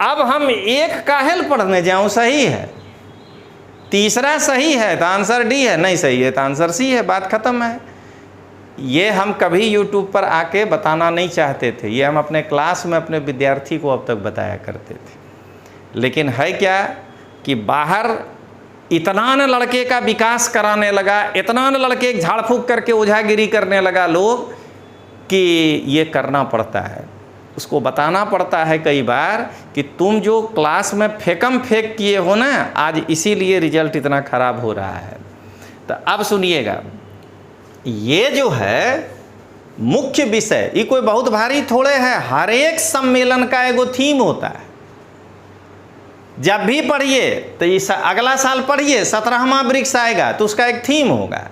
अब हम 1 काहेल पढ़ने जाऊं? सही है, तीसरा सही है तो आंसर डी है, नहीं सही है तो आंसर सी है, बात खत्म है। ये हम कभी YouTube पर आके बताना नहीं चाहते थे, ये हम अपने क्लास में अपने विद्यार्थी को अब तक बताया करते थे। लेकिन है क्या कि बाहर इतना न लड़के का विकास कराने लगा, इतना न लड़के झाड़ फूक करके ओझागिरी करने लगा लोग, कि ये करना पड़ता है, उसको बताना पड़ता है कई बार कि तुम जो क्लास में फेंकम फेंक किए हो ना, आज इसीलिए रिजल्ट इतना खराब हो रहा है। तो अब सुनिएगा, ये जो है मुख्य विषय, ये कोई बहुत भारी थोड़े है। हर एक सम्मेलन का एगो थीम होता है। जब भी पढ़िए तो इस अगला साल पढ़िए 17वां ब्रिक्स आएगा तो उसका एक थीम होगा।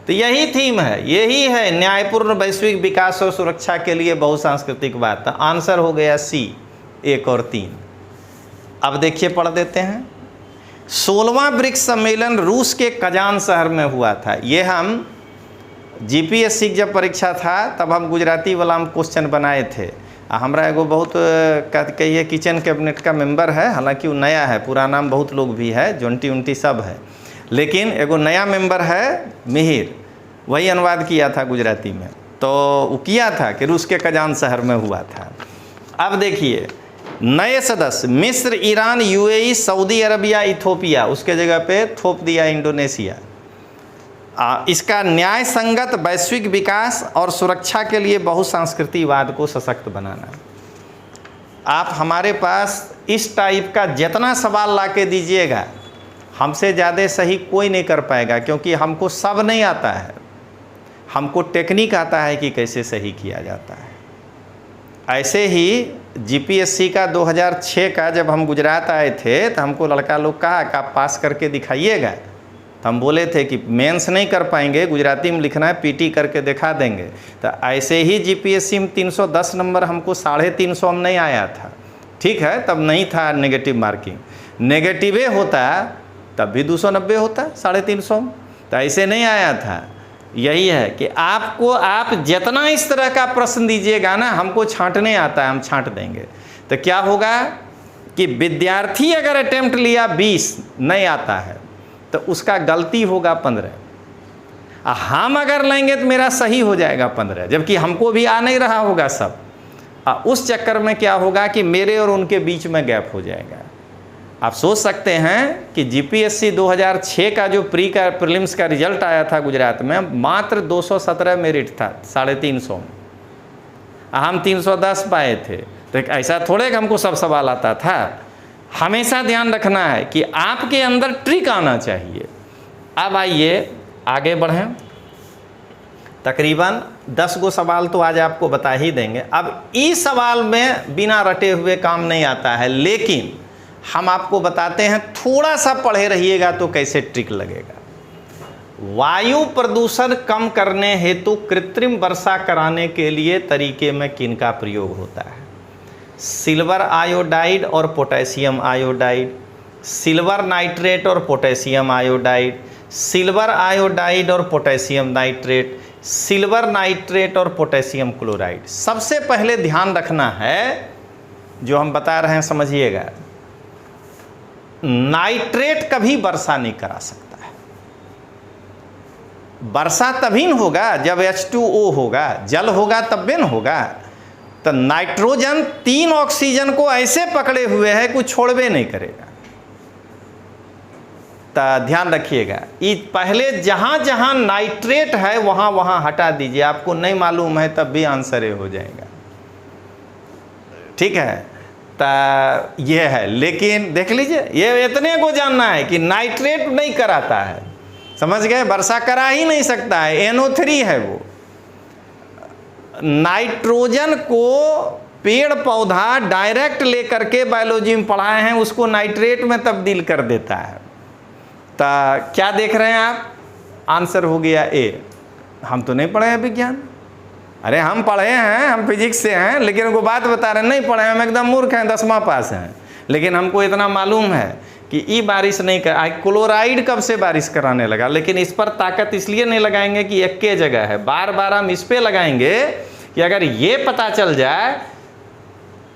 तो यही थीम है, यही है न्यायपूर्ण वैश्विक विकास और सुरक्षा के लिए बहुसांस्कृतिक वाद। तो आंसर हो गया सी, 1 और 3। अब देखिए पढ़ देते हैं। 16वां ब्रिक्स सम्मेलन रूस के कजान शहर में हुआ था। ये हम GPSC की जब परीक्षा था तब हम गुजराती वाला हम क्वेश्चन बनाए थे। हमारा एगो बहुत कहिए किचन कैबिनेट का मेंबर है, हालांकि वो नया है, पूरा नाम बहुत लोग भी है, जोंटी उंटी सब है, लेकिन एगो नया मेंबर है मिहिर, वही अनुवाद किया था गुजराती में। तो वो किया था कि रूस के कजान शहर में हुआ था। अब देखिए नए सदस्य मिस्र, Iran, UAE, Saudi Arabia, Ethiopia, उसके जगह पे थोप दिया इंडोनेशिया। इसका न्याय संगत वैश्विक विकास और सुरक्षा के लिए बहुसांस्कृतिकवाद को सशक्त बनाना। आप हमारे पास इस टाइप का जितना सवाल ला के दीजिएगा, हमसे ज़्यादा सही कोई नहीं कर पाएगा, क्योंकि हमको सब नहीं आता है, हमको टेक्निक आता है कि कैसे सही किया जाता है। ऐसे ही GPSC का 2006 का जब हम गुजरात आए थे तो हमको लड़का लोग कहा कि आप पास करके दिखाइएगा। तो हम बोले थे कि मेंस नहीं कर पाएंगे, गुजराती में लिखना है, PT करके दिखा देंगे। तो ऐसे ही GPSC में 310 नंबर हमको 350 में नहीं आया था। ठीक है, तब नहीं था नेगेटिव मार्किंग, नेगेटिवे होता तब भी 290 होता 350 में, तो ऐसे नहीं आया था। यही है कि आपको आप जितना इस तरह का प्रश्न दीजिएगा ना, हमको छांटने आता है, हम छांट देंगे। तो क्या होगा कि विद्यार्थी अगर अटेम्प्ट लिया 20 नहीं आता है तो उसका गलती होगा 15। हम अगर लेंगे तो मेरा सही हो जाएगा 15, जबकि हमको भी आ नहीं रहा होगा सब। उस चक्कर में क्या होगा कि मेरे और उनके बीच में गैप हो जाएगा। आप सोच सकते हैं कि जीपीएससी 2006 का जो प्रीलिम्स का रिजल्ट आया था गुजरात में, मात्र 217 मेरिट था 350 में, हम 310 पाए थे। तो ऐसा थोड़े कि हमको सब सवाल आता था। हमेशा ध्यान रखना है कि आपके अंदर ट्रिक आना चाहिए। अब आइए आगे बढ़ें। तकरीबन 10 गो सवाल तो आज आपको बता ही देंगे। अब इस सवाल में बिना रटे हुए काम नहीं आता है, लेकिन हम आपको बताते हैं, थोड़ा सा पढ़े रहिएगा तो कैसे ट्रिक लगेगा। वायु प्रदूषण कम करने हेतु कृत्रिम वर्षा कराने के लिए तरीके में किनका प्रयोग होता है? सिल्वर आयोडाइड और पोटेशियम आयोडाइड, सिल्वर नाइट्रेट और पोटेशियम आयोडाइड, सिल्वर आयोडाइड और पोटेशियम नाइट्रेट, सिल्वर नाइट्रेट और पोटेशियम क्लोराइड। सबसे पहले ध्यान रखना है, जो हम बता रहे हैं समझिएगा, नाइट्रेट कभी वर्षा नहीं करा सकता है। वर्षा तभी न होगा जब H2O होगा, जल होगा तब भी न होगा। तो नाइट्रोजन 3 ऑक्सीजन को ऐसे पकड़े हुए है कुछ छोड़वे नहीं करेगा। तो ध्यान रखिएगा, ये पहले जहां जहां नाइट्रेट है वहां वहां हटा दीजिए। आपको नहीं मालूम है तब भी आंसर ए हो जाएगा, ठीक है। तो ये है, लेकिन देख लीजिए, ये इतने को जानना है कि नाइट्रेट नहीं कराता है, समझ गए, वर्षा करा ही नहीं सकता है, NO3 है वो। नाइट्रोजन को पेड़ पौधा डायरेक्ट लेकर के बायोलॉजी में पढ़ाए हैं, उसको नाइट्रेट में तब्दील कर देता है। तो क्या देख रहे हैं आप? आंसर हो गया ए। हम तो नहीं पढ़े हैं विज्ञान, अरे हम पढ़े हैं, हम फिजिक्स से हैं, लेकिन उनको बात बता रहे हैं नहीं पढ़े, हम एकदम मूर्ख हैं, 10वां पास हैं। लेकिन हमको इतना मालूम है कि ये बारिश नहीं कर, क्लोराइड कब से बारिश कराने लगा, लेकिन इस पर ताकत इसलिए नहीं लगाएंगे कि एक के जगह है, बार बार हम इस पे लगाएंगे कि अगर ये पता चल जाए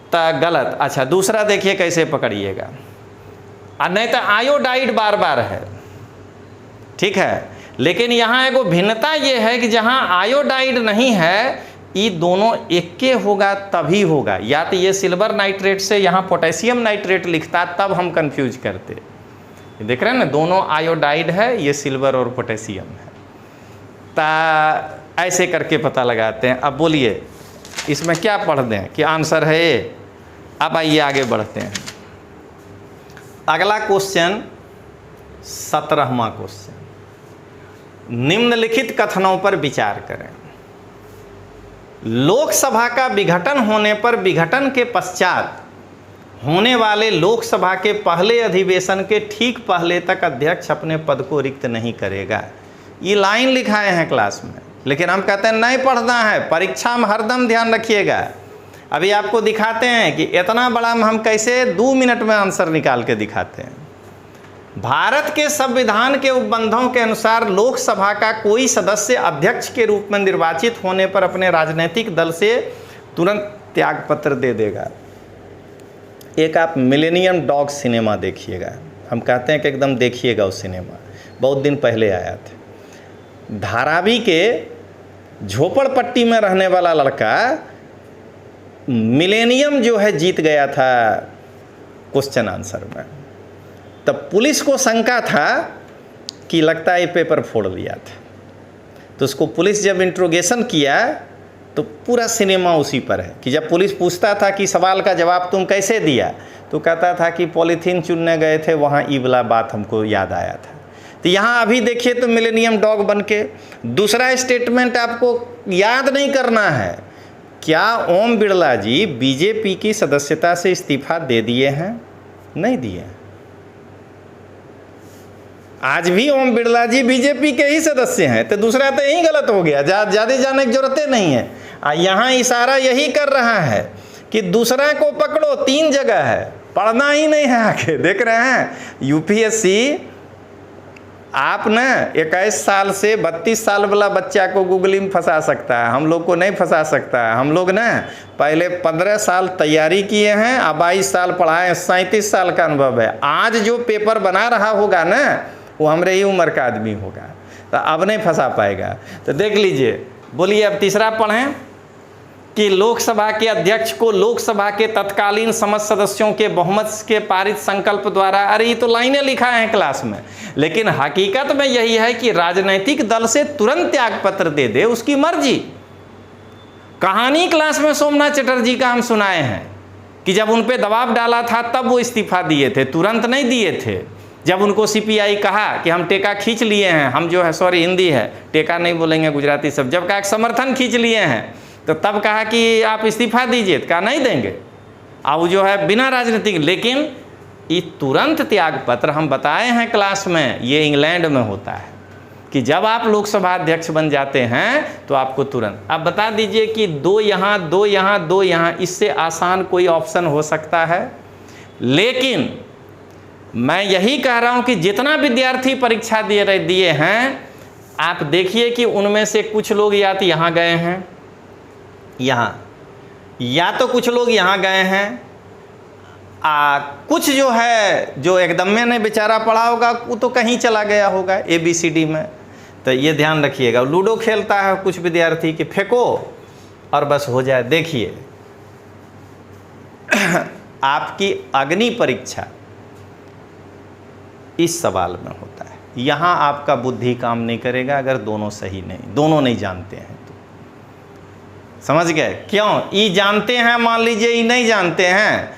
तो गलत। अच्छा, दूसरा देखिए कैसे पकड़िएगा, नहीं तो आयोडाइड बार बार है, ठीक है। लेकिन यहाँ एगो भिन्नता ये है कि जहाँ आयोडाइड नहीं है, ये दोनों एक के होगा तभी होगा। या तो ये सिल्वर नाइट्रेट से यहाँ पोटेशियम नाइट्रेट लिखता, तब हम कंफ्यूज करते। देख रहे हैं ना, दोनों आयोडाइड है, ये सिल्वर और पोटेशियम है। तो ऐसे करके पता लगाते हैं। अब बोलिए इसमें क्या पढ़ दें कि आंसर है ये। अब आइए आगे बढ़ते हैं। अगला क्वेश्चन 17वां क्वेश्चन, निम्नलिखित कथनों पर विचार करें। लोकसभा का विघटन होने पर विघटन के पश्चात होने वाले लोकसभा के पहले अधिवेशन के ठीक पहले तक अध्यक्ष अपने पद को रिक्त नहीं करेगा। ये लाइन लिखाए हैं क्लास में, लेकिन हम कहते हैं नहीं पढ़ना है, परीक्षा में हरदम ध्यान रखिएगा। अभी आपको दिखाते हैं कि इतना बड़ा हम कैसे 2 मिनट में आंसर निकाल के दिखाते हैं। भारत के संविधान के उपबंधों के अनुसार लोकसभा का कोई सदस्य अध्यक्ष के रूप में निर्वाचित होने पर अपने राजनीतिक दल से तुरंत त्यागपत्र दे देगा। एक आप मिलेनियम डॉग सिनेमा देखिएगा, हम कहते हैं कि एकदम देखिएगा उस सिनेमा, बहुत दिन पहले आया था। धारावी के झोपड़पट्टी में रहने वाला लड़का मिलेनियम जो है जीत गया था क्वेश्चन आंसर में। तब पुलिस को शंका था कि लगता है ये पेपर फोड़ लिया था, तो उसको पुलिस जब इंट्रोगेशन किया तो पूरा सिनेमा उसी पर है कि जब पुलिस पूछता था कि सवाल का जवाब तुम कैसे दिया, तो कहता था कि पॉलीथीन चुनने गए थे, वहाँ ई वाला बात हमको याद आया था। तो यहाँ अभी देखिए तो मिलेनियम डॉग बन के। दूसरा स्टेटमेंट आपको याद नहीं करना है, क्या ओम बिरला जी बीजेपी की सदस्यता से इस्तीफा दे दिए हैं? नहीं दिए। आज भी ओम बिरला जी बीजेपी के ही सदस्य हैं, तो दूसरा तो यही गलत हो गया, ज़्यादा जाने की जरूरत नहीं है। यहाँ इशारा यही कर रहा है कि दूसरा को पकड़ो, 3 जगह है, पढ़ना ही नहीं है आगे। देख रहे हैं यूपीएससी आप ना 21 साल से 32 साल वाला बच्चा को गूगली में फंसा सकता है, हम लोग को नहीं फंसा सकता है। हम लोग ना पहले 15 साल तैयारी किए हैं, अब 22 साल पढ़ाए, 37 साल का अनुभव है। आज जो पेपर बना रहा होगा ना वो हमारे ही उम्र का आदमी होगा, तो अब नहीं फंसा पाएगा। तो देख लीजिए, बोलिए अब तीसरा पढ़ें कि लोकसभा के अध्यक्ष को लोकसभा के तत्कालीन समस्त सदस्यों के बहुमत के पारित संकल्प द्वारा, अरे ये तो लाइनें लिखा है क्लास में, लेकिन हकीकत में यही है कि राजनीतिक दल से तुरंत त्याग पत्र दे दे, उसकी मर्जी। कहानी क्लास में सोमनाथ चटर्जी का हम सुनाए हैं कि जब उन पे दबाव डाला था तब वो इस्तीफा दिए थे, तुरंत नहीं दिए थे। जब उनको सीपीआई कहा कि हम टेका खींच लिए हैं, हम जो है, सॉरी हिंदी है, टेका नहीं बोलेंगे गुजराती सब, जब कहा समर्थन खींच लिए हैं तो तब कहा कि आप इस्तीफा दीजिए, कहा नहीं देंगे। अब जो है बिना राजनीतिक, लेकिन ये तुरंत त्याग पत्र हम बताए हैं क्लास में, ये इंग्लैंड में होता है कि जब आप लोकसभा अध्यक्ष बन जाते हैं तो आपको तुरंत। आप बता दीजिए कि 2 यहाँ 2 यहाँ 2 यहाँ, इससे आसान कोई ऑप्शन हो सकता है? लेकिन मैं यही कह रहा हूं कि जितना विद्यार्थी परीक्षा दिए हैं, आप देखिए कि उनमें से कुछ लोग या तो यहाँ गए हैं, यहाँ, या तो कुछ लोग यहाँ गए हैं, कुछ जो है जो एकदम में ने बेचारा पढ़ा होगा वो तो कहीं चला गया होगा ABCD में। तो ये ध्यान रखिएगा। लूडो खेलता है कुछ विद्यार्थी कि फेंको और बस हो जाए। देखिए आपकी अग्नि परीक्षा इस सवाल में होता है, यहाँ आपका बुद्धि काम नहीं करेगा अगर दोनों सही नहीं, दोनों नहीं जानते हैं तो। समझ गए? क्यों? ये जानते हैं, मान लीजिए ये नहीं जानते हैं,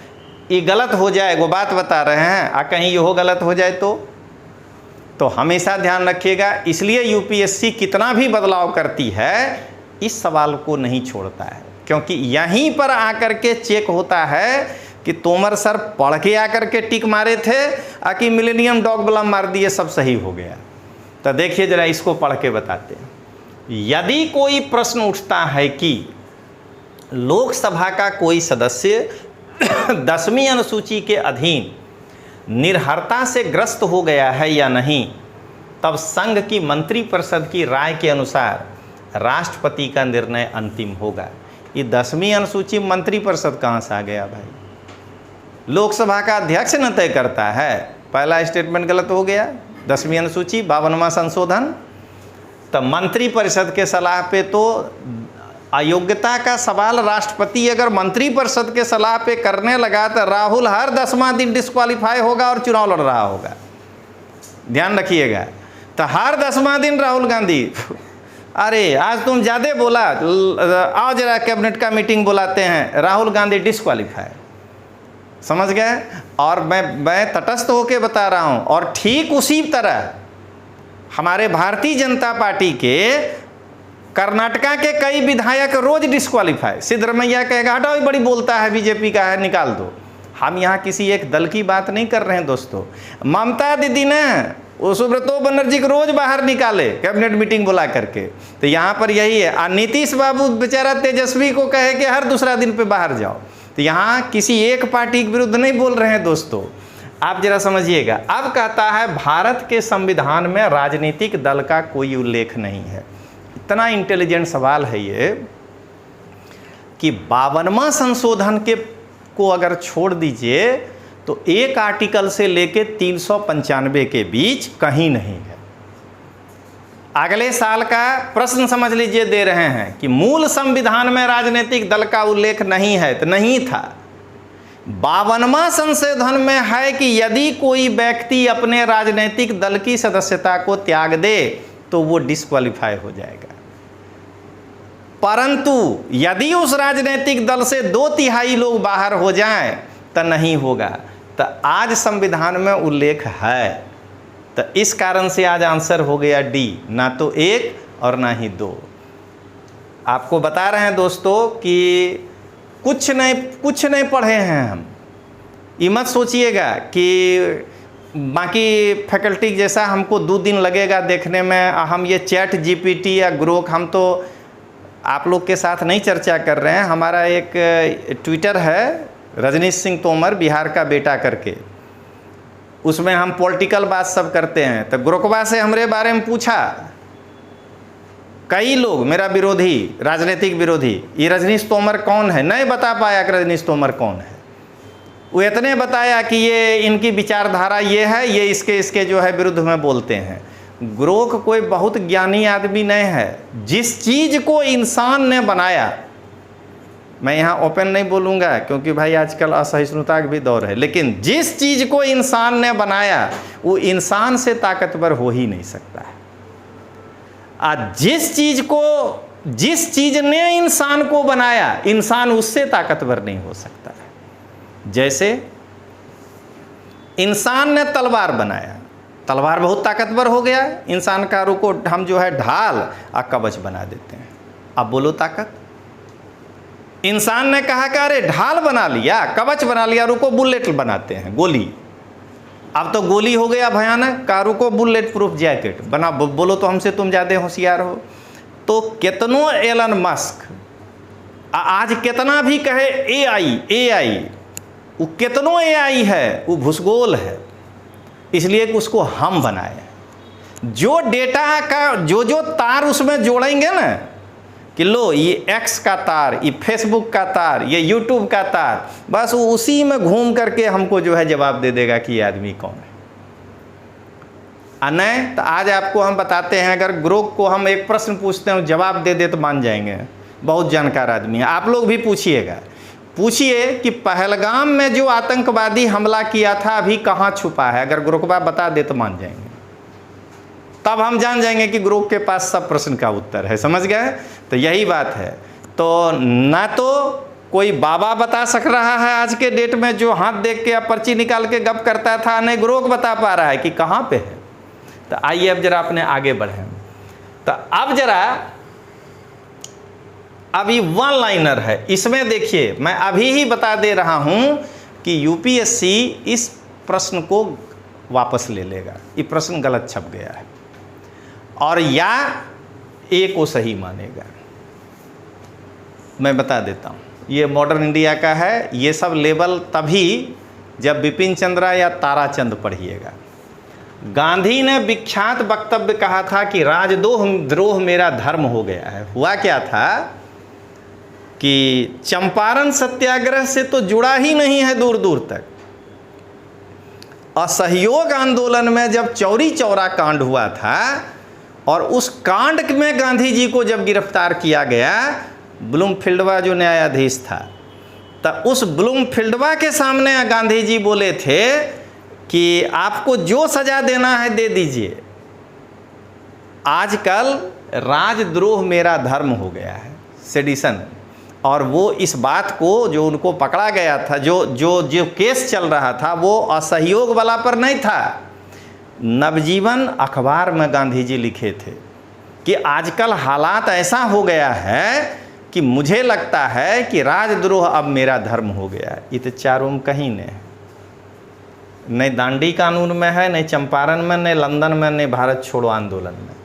ये गलत हो जाए, वो बात बता रहे हैं, कहीं ये हो गलत हो जाए तो हमेशा ध्यान रखिएगा। इसलिए यूपीएससी कितना भी बदलाव करती है, इस सवाल को नहीं छोड़ता है, क्योंकि यहीं पर आकर के चेक होता है कि तोमर सर पढ़ के आकर के टिक मारे थे कि मिलेनियम डॉग बलम मार दिए, सब सही हो गया। तो देखिए जरा, इसको पढ़ के बताते हैं। यदि कोई प्रश्न उठता है कि लोकसभा का कोई सदस्य 10वीं अनुसूची के अधीन निर्हरता से ग्रस्त हो गया है या नहीं, तब संघ की मंत्रिपरिषद की राय के अनुसार राष्ट्रपति का निर्णय अंतिम होगा। ये 10वीं अनुसूची मंत्रिपरिषद कहाँ से आ गया भाई? लोकसभा का अध्यक्ष न तय करता है। पहला स्टेटमेंट गलत हो गया। 10वीं अनुसूची 52वां संशोधन, तो मंत्रिपरिषद के सलाह पे तो अयोग्यता का सवाल राष्ट्रपति अगर मंत्रिपरिषद के सलाह पे करने लगा तो राहुल हर 10वां दिन डिस्क्वालीफाई होगा और चुनाव लड़ रहा होगा। ध्यान रखिएगा। तो हर 10वां दिन राहुल गांधी, अरे आज तुम ज़्यादा बोला, आओ जरा कैबिनेट का मीटिंग बुलाते हैं, राहुल गांधी डिस्क्वालीफाई। समझ गए? और मैं तटस्थ होकर बता रहा हूँ। और ठीक उसी तरह हमारे भारतीय जनता पार्टी के कर्नाटका के कई विधायक रोज डिस्क्वालीफाई। सिद्धरमैया कहेगा हटाओ, बड़ी बोलता है, बीजेपी का है, निकाल दो। हम यहाँ किसी एक दल की बात नहीं कर रहे हैं दोस्तों। ममता दीदी ने सुब्रतो बनर्जी को रोज बाहर निकाले कैबिनेट मीटिंग बुला करके। तो यहाँ पर यही है। नीतीश बाबू बेचारा तेजस्वी को कहे कि हर दूसरा दिन पे बाहर जाओ। तो यहाँ किसी एक पार्टी के विरुद्ध नहीं बोल रहे हैं दोस्तों, आप जरा समझिएगा। अब कहता है भारत के संविधान में राजनीतिक दल का कोई उल्लेख नहीं है। इतना इंटेलिजेंट सवाल है ये कि 52वां संशोधन को अगर छोड़ दीजिए तो एक आर्टिकल से लेके 395 के बीच कहीं नहीं है। अगले साल का प्रश्न समझ लीजिए दे रहे हैं कि मूल संविधान में राजनीतिक दल का उल्लेख नहीं है, तो नहीं था। 52वां संशोधन में है कि यदि कोई व्यक्ति अपने राजनीतिक दल की सदस्यता को त्याग दे तो वो डिस्क्वालीफाई हो जाएगा। परंतु यदि उस राजनीतिक दल से 2/3 लोग बाहर हो जाएं तो नहीं होगा। तो आज संविधान में उल्लेख है, तो इस कारण से आज आंसर हो गया डी, ना तो 1 और ना ही 2। आपको बता रहे हैं दोस्तों कि कुछ नहीं पढ़े हैं हम। ये मत सोचिएगा कि बाकी फैकल्टी जैसा हमको 2 दिन लगेगा देखने में। हम ये चैट जीपीटी या ग्रोक, हम तो आप लोग के साथ नहीं चर्चा कर रहे हैं। हमारा एक ट्विटर है, रजनीश सिंह तोमर बिहार का बेटा करके, उसमें हम पॉलिटिकल बात सब करते हैं। तो गुरुकबा से हमारे बारे में पूछा कई लोग, मेरा विरोधी, राजनीतिक विरोधी, ये रजनीश तोमर कौन है, नहीं बता पाया कि रजनीश तोमर कौन है। वो इतने बताया कि ये इनकी विचारधारा ये है, ये इसके जो है विरुद्ध में बोलते हैं। ग्रोक कोई बहुत ज्ञानी आदमी नहीं है। जिस चीज़ को इंसान ने बनाया, मैं यहाँ ओपन नहीं बोलूँगा क्योंकि भाई आजकल असहिष्णुता का भी दौर है, लेकिन जिस चीज़ को इंसान ने बनाया वो इंसान से ताकतवर हो ही नहीं सकता है। जिस चीज़ ने इंसान को बनाया, इंसान उससे ताकतवर नहीं हो सकता है। जैसे इंसान ने तलवार बनाया, तलवार बहुत ताकतवर हो गया, इंसान का रुको हम जो है ढाल और कवच बना देते हैं। अब बोलो ताकत। इंसान ने कहा कि अरे ढाल बना लिया, कवच बना लिया, रुको बुलेट बनाते हैं, गोली। अब तो गोली हो गया भयानक, कारों को बुलेट प्रूफ जैकेट बना। बोलो तो हमसे तुम ज़्यादा होशियार हो। तो कितनों एलन मस्क आज कितना भी कहे एआई, वो कितनों एआई है, वो भूसगोल है, इसलिए कि उसको हम बनाए। जो डेटा का जो तार उसमें जोड़ेंगे ना, कि लो ये एक्स का तार, ये फेसबुक का तार, ये यूट्यूब का तार, बस वो उसी में घूम करके हमको जो है जवाब दे देगा कि ये आदमी कौन है। नहीं तो आज आपको हम बताते हैं, अगर ग्रोक को हम एक प्रश्न पूछते हैं जवाब दे दे तो मान जाएंगे, बहुत जानकार आदमी है। आप लोग भी पूछिएगा, पूछिए कि पहलगाम में जो आतंकवादी हमला किया था अभी कहाँ छुपा है, अगर ग्रोकबा बता दे तो मान जाएंगे। तब हम जान जाएंगे कि ग्रोक के पास सब प्रश्न का उत्तर है। समझ गए? तो यही बात है। तो ना तो कोई बाबा बता सक रहा है आज के डेट में, जो हाथ देख के या पर्ची निकाल के गप करता था, नहीं ग्रोक बता पा रहा है कि कहाँ पे है। तो आइए अब जरा अपने आगे बढ़ें। तो अब जरा अभी वन लाइनर है, इसमें देखिए मैं अभी ही बता दे रहा हूं कि यूपीएससी इस प्रश्न को वापस ले लेगा। ये प्रश्न गलत छप गया है, और या ए को सही मानेगा। मैं बता देता हूँ, ये मॉडर्न इंडिया का है। ये सब लेवल तभी जब बिपिन चंद्रा या ताराचंद पढ़िएगा। गांधी ने विख्यात वक्तव्य कहा था कि राजद्रोह मेरा धर्म हो गया है। हुआ क्या था कि चंपारण सत्याग्रह से तो जुड़ा ही नहीं है दूर दूर तक। असहयोग आंदोलन में जब चौरी चौरा कांड हुआ था, और उस कांड में गांधी जी को जब गिरफ्तार किया गया, ब्लूमफील्डवा जो न्यायाधीश था, तब उस ब्लूमफील्डवा के सामने गांधी जी बोले थे कि आपको जो सजा देना है दे दीजिए, आजकल राजद्रोह मेरा धर्म हो गया है, सेडिशन। और वो इस बात को, जो उनको पकड़ा गया था, जो केस चल रहा था, वो असहयोग वाला पर नहीं था। नवजीवन अखबार में गांधी जी लिखे थे कि आजकल हालात ऐसा हो गया है कि मुझे लगता है कि राजद्रोह अब मेरा धर्म हो गया है। ये तो चारों में कहीं नहीं दांडी कानून में है, नहीं चंपारण में, नहीं लंदन में, नहीं भारत छोड़ो आंदोलन में।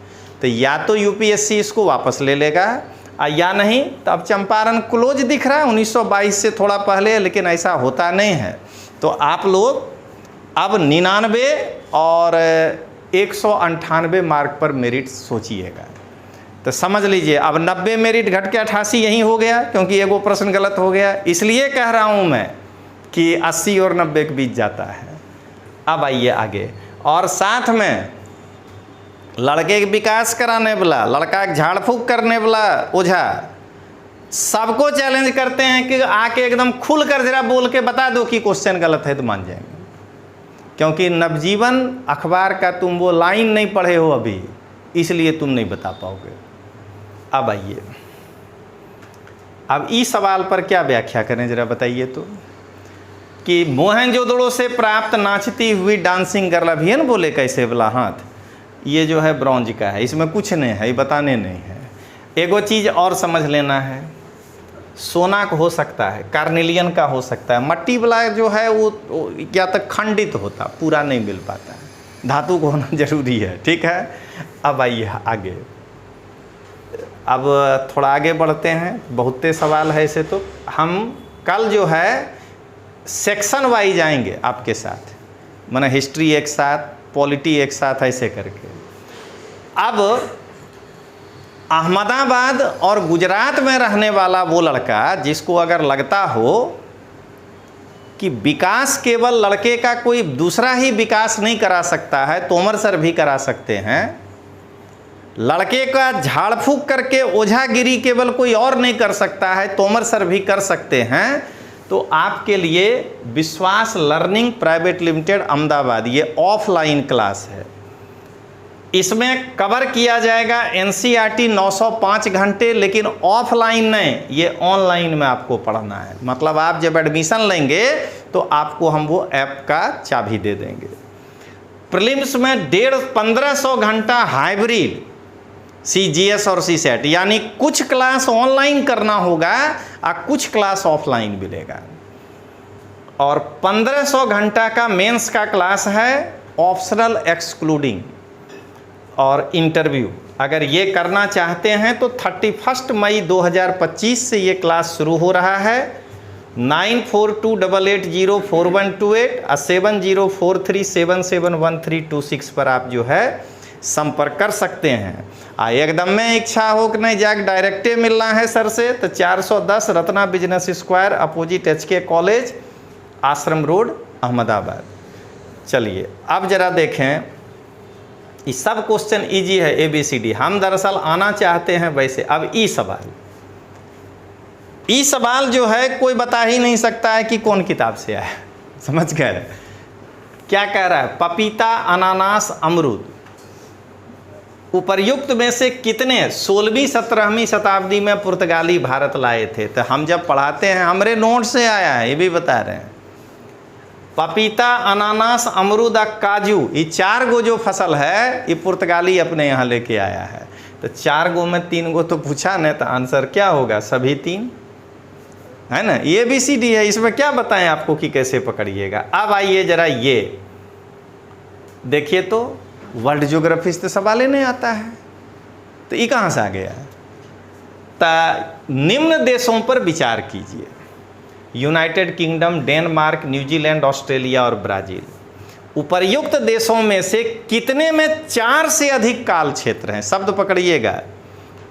तो या तो यूपीएससी इसको वापस ले लेगा, या नहीं तो अब चंपारण क्लोज दिख रहा है 1922 से थोड़ा पहले, लेकिन ऐसा होता नहीं है। तो आप लोग अब 99 और 198 मार्क पर मेरिट सोचिएगा। तो समझ लीजिए अब 90 मेरिट घट के 88 यही हो गया, क्योंकि एगो प्रश्न गलत हो गया। इसलिए कह रहा हूँ मैं कि 80 और 90 के बीच जाता है। अब आइए आगे, और साथ में लड़के के विकास कराने वाला, लड़का के झाड़ फूक करने वाला ओझा, सबको चैलेंज करते हैं कि आके एकदम खुल कर जरा बोल के बता दो कि क्वेश्चन गलत है, तो मान जाएंगे। क्योंकि नवजीवन अखबार का तुम वो लाइन नहीं पढ़े हो अभी, इसलिए तुम नहीं बता पाओगे। अब आइए, अब इस सवाल पर क्या व्याख्या करें जरा बताइए तो, कि मोहनजोदड़ो से प्राप्त नाचती हुई डांसिंग गर्ल, अभी है ना बोले कैसे वाला हाथ, ये जो है ब्रॉन्ज का है, इसमें कुछ नहीं है, ये बताने नहीं है। एगो चीज़ और समझ लेना है, सोना का हो सकता है, कार्नेलियन का हो सकता है, मट्टी वाला जो है वो या तो खंडित होता, पूरा नहीं मिल पाता है, धातु को होना जरूरी है। ठीक है, अब आइए आगे, अब थोड़ा आगे बढ़ते हैं, बहुते सवाल है ऐसे। तो हम कल जो है सेक्शन वाइज आएंगे आपके साथ, माने हिस्ट्री एक साथ, पॉलिटी एक साथ, ऐसे करके। अब अहमदाबाद और गुजरात में रहने वाला वो लड़का जिसको अगर लगता हो कि विकास केवल लड़के का कोई दूसरा ही विकास नहीं करा सकता है, तोमर सर भी करा सकते हैं। लड़के का झाड़ फूक करके ओझागिरी केवल कोई और नहीं कर सकता है, तोमर सर भी कर सकते हैं। तो आपके लिए विश्वास लर्निंग प्राइवेट लिमिटेड अहमदाबाद, ये ऑफलाइन क्लास है। इसमें कवर किया जाएगा एनसीईआरटी 905 घंटे, लेकिन ऑफलाइन नहीं, ये ऑनलाइन में आपको पढ़ना है। मतलब आप जब एडमिशन लेंगे तो आपको हम वो ऐप का चाबी दे देंगे। प्रीलिम्स में 1500 घंटा हाइब्रिड सीजीएस और सीसेट, यानी कुछ क्लास ऑनलाइन करना होगा और कुछ क्लास ऑफलाइन मिलेगा। और 1500 घंटा का मेंस का क्लास है, ऑप्शनल एक्सक्लूडिंग और इंटरव्यू। अगर ये करना चाहते हैं तो 31 मई 2025 से ये क्लास शुरू हो रहा है। 9428804128 और 7043771326 पर आप जो है संपर्क कर सकते हैं। एकदम में इच्छा हो कि नहीं जाके डायरेक्टे मिलना है सर से, तो 410 Ratna business square opposite HK college, आश्रम रोड, अहमदाबाद। चलिए अब जरा देखें, ये सब क्वेश्चन इजी है, ABCD। हम दरअसल आना चाहते हैं वैसे। अब ई सवाल जो है कोई बता ही नहीं सकता है कि कौन किताब से आया। समझ गए? क्या कह रहा है? पपीता, अनानास, अमरूद, उपर्युक्त में से कितने 16वीं 17वीं शताब्दी में पुर्तगाली भारत लाए थे? तो हम जब पढ़ाते हैं, हमारे नोट से आया है, ये भी बता रहे हैं। पपीता, अनानास, अमरूद और काजू, ये 4 गो जो फसल है ये पुर्तगाली अपने यहाँ लेके आया है। तो 4 गो में 3 गो तो पूछा न, तो आंसर क्या होगा? सभी 3 है ना। ये ABCD है, इसमें क्या बताएं आपको कि कैसे पकड़िएगा। अब आइए जरा ये देखिए, तो वर्ल्ड ज्योग्राफी से तो सवाल ही नहीं आता है, तो ये कहाँ से आ गया? तो निम्न देशों पर विचार कीजिए: United kingdom, Denmark, New Zealand, Australia और ब्राज़ील। उपर्युक्त देशों में से कितने में 4 से अधिक काल क्षेत्र हैं? शब्द पकड़िएगा,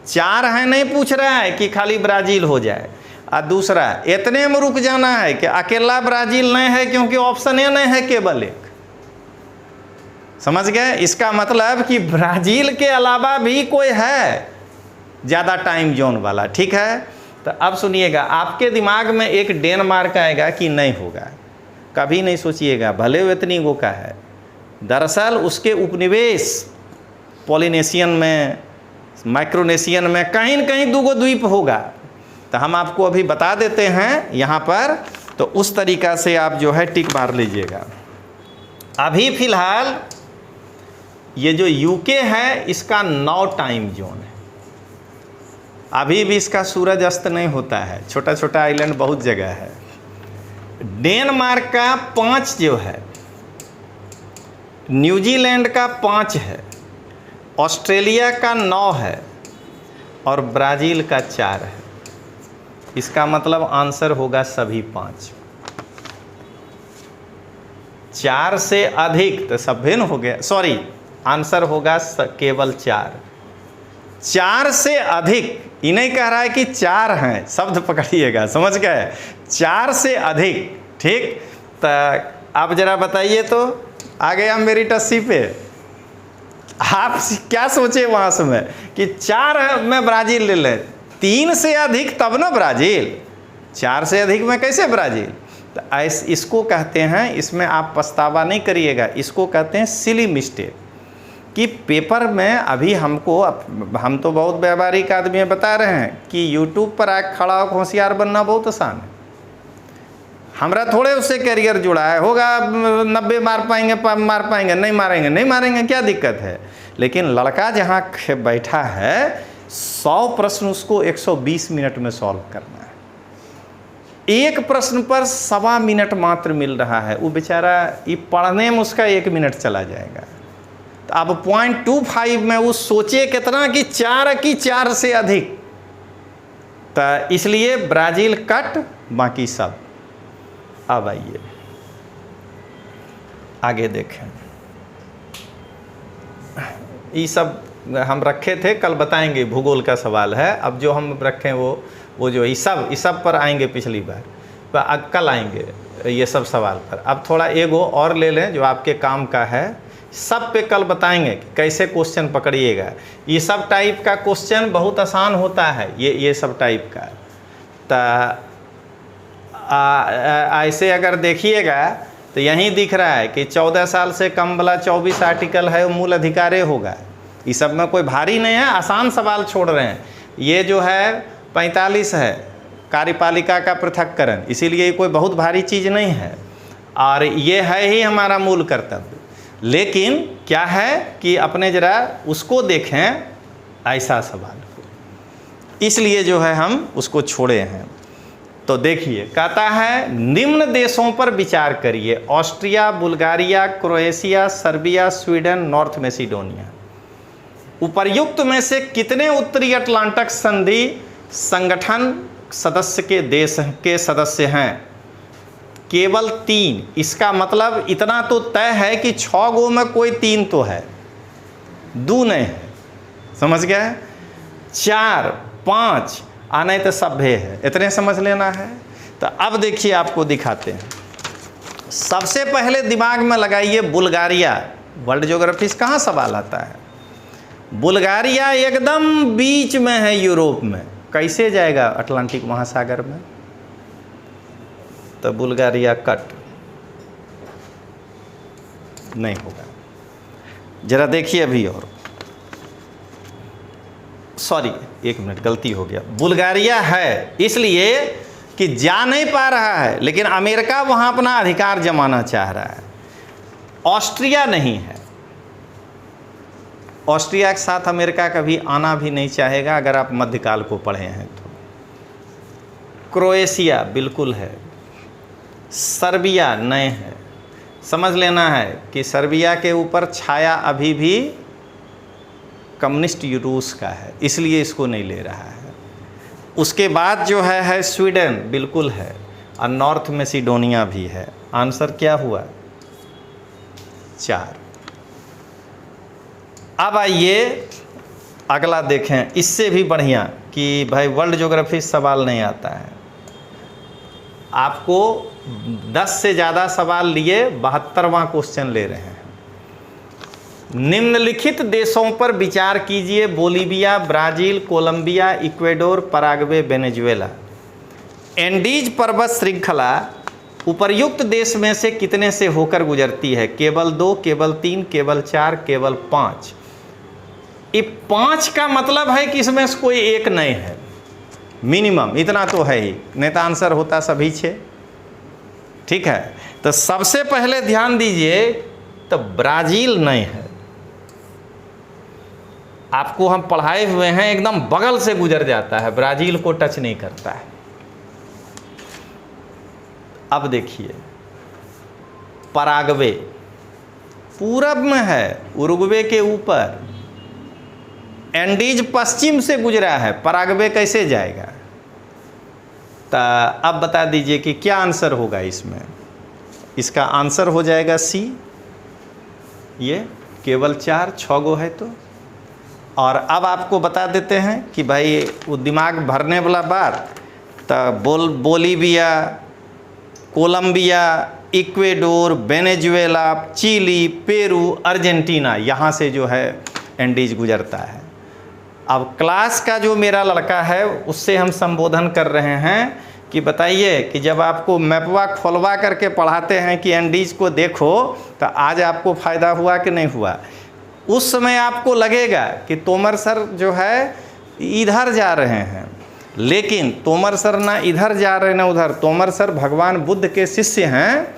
4 है, नहीं पूछ रहा है कि खाली ब्राज़ील हो जाए। और दूसरा, इतने में रुक जाना है कि अकेला ब्राज़ील नहीं है, क्योंकि ऑप्शन ए नहीं है, केवल एक। समझ गए? इसका मतलब कि ब्राज़ील के अलावा भी कोई है ज़्यादा टाइम जोन वाला। ठीक है, तो अब सुनिएगा, आपके दिमाग में एक डेनमार्क आएगा कि नहीं होगा? कभी नहीं सोचिएगा, भले वो इतनी गो का है। दरअसल उसके उपनिवेश पॉलिनेशियन में, माइक्रोनेशियन में कहीं न कहीं 2 गो द्वीप होगा। तो हम आपको अभी बता देते हैं यहाँ पर, तो उस तरीक़ा से आप जो है टिक मार लीजिएगा। अभी फ़िलहाल ये जो यूके है, इसका 9 टाइम जोन है। अभी भी इसका सूरज अस्त नहीं होता है, छोटा छोटा आइलैंड बहुत जगह है। डेनमार्क का 5 जो है, न्यूजीलैंड का 5 है, ऑस्ट्रेलिया का 9 है और ब्राज़ील का 4 है। इसका मतलब आंसर होगा सभी 5। 4 से अधिक तो सब भिन्न हो गया, सॉरी, आंसर होगा केवल 4। 4 से अधिक, ये नहीं कह रहा है कि 4 हैं, शब्द पकड़िएगा, समझ गए? 4 से अधिक। ठीक, तो आप जरा बताइए, तो आ गया मेरी टस्सी पे। आप क्या सोचे वहाँ से में कि 4 में ब्राज़ील ले लें, 3 से अधिक तब ना ब्राज़ील, 4 से अधिक में कैसे ब्राज़ील? तो इसको कहते हैं, इसमें आप पछतावा नहीं करिएगा, इसको कहते हैं सिली मिस्टेक। कि पेपर में अभी हमको, हम तो बहुत व्यावहारिक आदमी हैं, बता रहे हैं कि YouTube पर आके खड़ा होकर होशियार बनना बहुत आसान है। हमारा थोड़े उससे करियर जुड़ा है, होगा 90 मार पाएंगे, नहीं मारेंगे, नहीं मारेंगे, क्या दिक्कत है? लेकिन लड़का जहाँ बैठा है, 100 प्रश्न उसको 120 मिनट में सॉल्व करना है। एक प्रश्न पर 1.25 मिनट मात्र मिल रहा है, वो बेचारा ये पढ़ने में उसका 1 मिनट चला जाएगा। तो अब 0.25 में वो सोचे कितना कि 4 की 4 से अधिक। तो इसलिए ब्राज़ील कट, बाकी सब। अब आइए, आगे देखें, ये सब हम रखे थे, कल बताएंगे, भूगोल का सवाल है। अब जो हम रखें वो जो ये सब पर आएंगे, पिछली बार कल आएंगे ये सब सवाल पर। अब थोड़ा एगो और ले लें जो आपके काम का है, सब पे कल बताएंगे कि कैसे क्वेश्चन पकड़िएगा। ये सब टाइप का क्वेश्चन बहुत आसान होता है, ये सब टाइप का। तो ऐसे अगर देखिएगा तो यहीं दिख रहा है कि 14 साल से कम वाला 24 आर्टिकल है वो मूल अधिकारे होगा। इस सब में कोई भारी नहीं है, आसान सवाल छोड़ रहे हैं। ये जो है 45 है कार्यपालिका का पृथक्करण, इसीलिए कोई बहुत भारी चीज़ नहीं है और ये है ही हमारा मूल कर्तव्य। लेकिन क्या है कि अपने ज़रा उसको देखें ऐसा सवाल को, इसलिए जो है हम उसको छोड़े हैं। तो देखिए, कहता है निम्न देशों पर विचार करिए: Austria, Bulgaria, Croatia, Serbia, Sweden, north Macedonia. उपर्युक्त में से कितने उत्तरी अटलांटिक संधि संगठन सदस्य के देश के सदस्य हैं? केवल 3। इसका मतलब इतना तो तय है कि 6 गो में कोई 3 तो है, 2 नहीं है, समझ गए? 4, 5 नहीं तो सभ्य है, इतने समझ लेना है। तो अब देखिए आपको दिखाते हैं। सबसे पहले दिमाग में लगाइए बुल्गारिया। वर्ल्ड ज्योग्राफी से कहाँ सवाल आता है? बुल्गारिया एकदम बीच में है यूरोप में, कैसे जाएगा अटलांटिक महासागर में? तो बुल्गारिया कट नहीं होगा। जरा देखिए अभी, और सॉरी 1 मिनट गलती हो गया। बुल्गारिया है इसलिए कि जा नहीं पा रहा है, लेकिन अमेरिका वहाँ अपना अधिकार जमाना चाह रहा है। ऑस्ट्रिया नहीं है, ऑस्ट्रिया के साथ अमेरिका कभी आना भी नहीं चाहेगा अगर आप मध्यकाल को पढ़े हैं तो। क्रोएशिया बिल्कुल है, सर्बिया नहीं है। समझ लेना है कि सर्बिया के ऊपर छाया अभी भी कम्युनिस्ट रूस का है, इसलिए इसको नहीं ले रहा है। उसके बाद जो है स्वीडन बिल्कुल है, और नॉर्थ मैसिडोनिया भी है। आंसर क्या हुआ? 4। अब आइए अगला देखें, इससे भी बढ़िया कि भाई वर्ल्ड ज्योग्राफी सवाल नहीं आता है। आपको 10 से ज़्यादा सवाल लिए 72वां क्वेश्चन ले रहे हैं। निम्नलिखित देशों पर विचार कीजिए: Bolivia, Brazil, Colombia, Ecuador, Paraguay, Venezuela. Andes पर्वत श्रृंखला उपर्युक्त देश में से कितने से होकर गुजरती है? केवल 2, केवल 3, केवल 4, केवल 5। ये 5 का मतलब है कि इसमें से कोई एक नहीं है, मिनिमम इतना तो है ही, नहीं तो आंसर होता सभी 6। ठीक है, तो सबसे पहले ध्यान दीजिए, तो ब्राज़ील नहीं है। आपको हम पढ़ाए हुए हैं, एकदम बगल से गुजर जाता है, ब्राज़ील को टच नहीं करता है। अब देखिए, पराग्वे पूरब में है, उरुग्वे के ऊपर। एंडीज पश्चिम से गुजरा है, पराग्वे कैसे जाएगा? तो अब बता दीजिए कि क्या आंसर होगा इसमें? इसका आंसर हो जाएगा सी। ये केवल 4, 6 गो है तो। और अब आपको बता देते हैं कि भाई वो दिमाग भरने वाला बात, तो Bolivia, Colombia, Ecuador, Venezuela, Chile, Peru, Argentina, यहाँ से जो है एंडीज गुजरता है। अब क्लास का जो मेरा लड़का है उससे हम संबोधन कर रहे हैं कि बताइए कि जब आपको मैपवा खोलवा करके पढ़ाते हैं कि एंडीज को देखो, तो आज आपको फ़ायदा हुआ कि नहीं हुआ? उस समय आपको लगेगा कि तोमर सर जो है इधर जा रहे हैं, लेकिन तोमर सर ना इधर जा रहे ना उधर। तोमर सर भगवान बुद्ध के शिष्य हैं।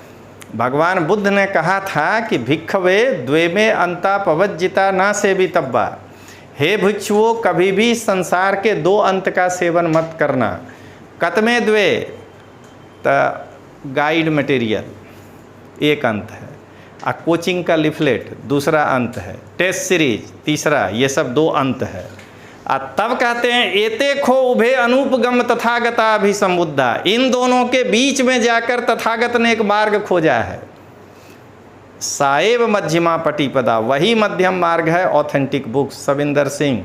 भगवान बुद्ध ने कहा था कि भिक्षवे द्वेमे अंता पवज्जिता ना सेवितव्वा। हे भिक्षुओं, कभी भी संसार के 2 अंत का सेवन मत करना। कतमे द्वे, तो गाइड मटेरियल एक अंत है, और कोचिंग का लिफलेट दूसरा अंत है, टेस्ट सीरीज तीसरा, ये सब 2 अंत है। तब कहते हैं एते खो उभे अनुपगम तथागता अभिसंबुद्धा। इन दोनों के बीच में जाकर तथागत ने एक मार्ग खोजा है। साएब मध्यमा पटिपदा, वही मध्यम मार्ग है ऑथेंटिक बुक्स, सविंदर सिंह,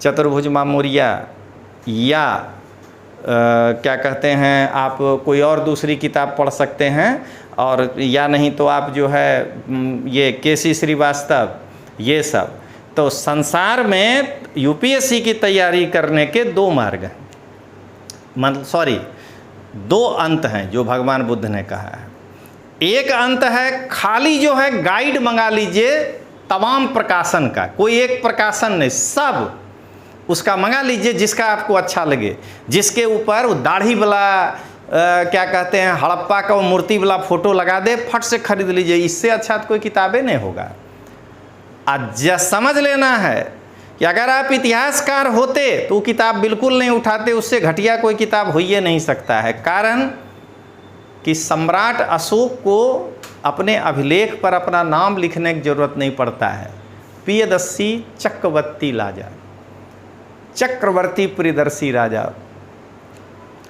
चतुर्भुज मामूरिया, या क्या कहते हैं आप कोई और दूसरी किताब पढ़ सकते हैं, और या नहीं तो आप जो है ये केसी श्रीवास्तव, ये सब। तो संसार में यूपीएससी की तैयारी करने के दो मार्ग हैं, दो अंत हैं जो भगवान बुद्ध ने कहा है। एक अंत है खाली जो है गाइड मंगा लीजिए तमाम प्रकाशन का, कोई एक प्रकाशन नहीं, सब उसका मंगा लीजिए जिसका आपको अच्छा लगे, जिसके ऊपर वो दाढ़ी वाला क्या कहते हैं हड़प्पा का वो मूर्ति वाला फोटो लगा दे, फट से खरीद लीजिए। इससे अच्छा तो कोई किताबें नहीं होगा। आज समझ लेना है कि अगर आप इतिहासकार होते तो वो किताब बिल्कुल नहीं उठाते, उससे घटिया कोई किताब हो ही नहीं सकता है। कारण कि सम्राट अशोक को अपने अभिलेख पर अपना नाम लिखने की जरूरत नहीं पड़ता है। पियदस्सी चक्रवर्ती राजा, चक्रवर्ती प्रियदर्शी राजा,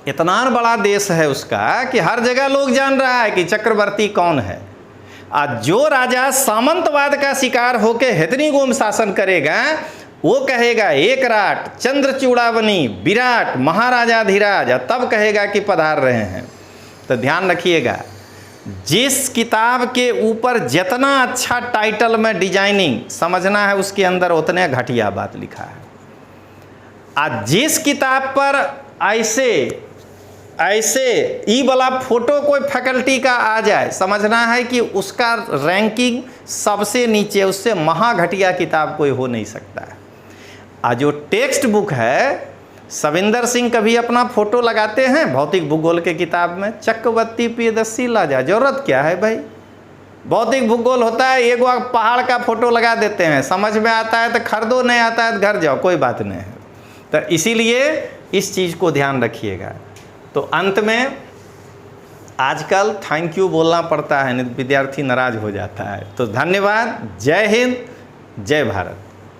इतना बड़ा देश है उसका कि हर जगह लोग जान रहा है कि चक्रवर्ती कौन है। आज जो राजा सामंतवाद का शिकार होकर हेतनीगोम शासन करेगा वो कहेगा एक राट चंद्रचूड़ावनी विराट महाराजाधिराज, तब कहेगा कि पधार रहे हैं। तो ध्यान रखिएगा, जिस किताब के ऊपर जितना अच्छा टाइटल में डिजाइनिंग समझना है उसके अंदर उतने घटिया बात लिखा है। आज जिस किताब पर ऐसे ई वाला फोटो कोई फैकल्टी का आ जाए, समझना है कि उसका रैंकिंग सबसे नीचे, उससे महाघटिया किताब कोई हो नहीं सकता है। आज जो टेक्स्ट बुक है, सविंदर सिंह कभी अपना फोटो लगाते हैं भौतिक भूगोल के किताब में? चक्रवर्ती प्रियदर्शी राजा, जरूरत क्या है भाई? भौतिक भूगोल होता है एक बार पहाड़ का फोटो लगा देते हैं, समझ में आता है तो खरीदो, नहीं आता है तो घर जाओ, कोई बात नहीं है। तो इसीलिए इस चीज़ को ध्यान रखिएगा। तो अंत में आजकल थैंक यू बोलना पड़ता है, नहीं विद्यार्थी नाराज हो जाता है। तो धन्यवाद, जय हिंद, जय भारत।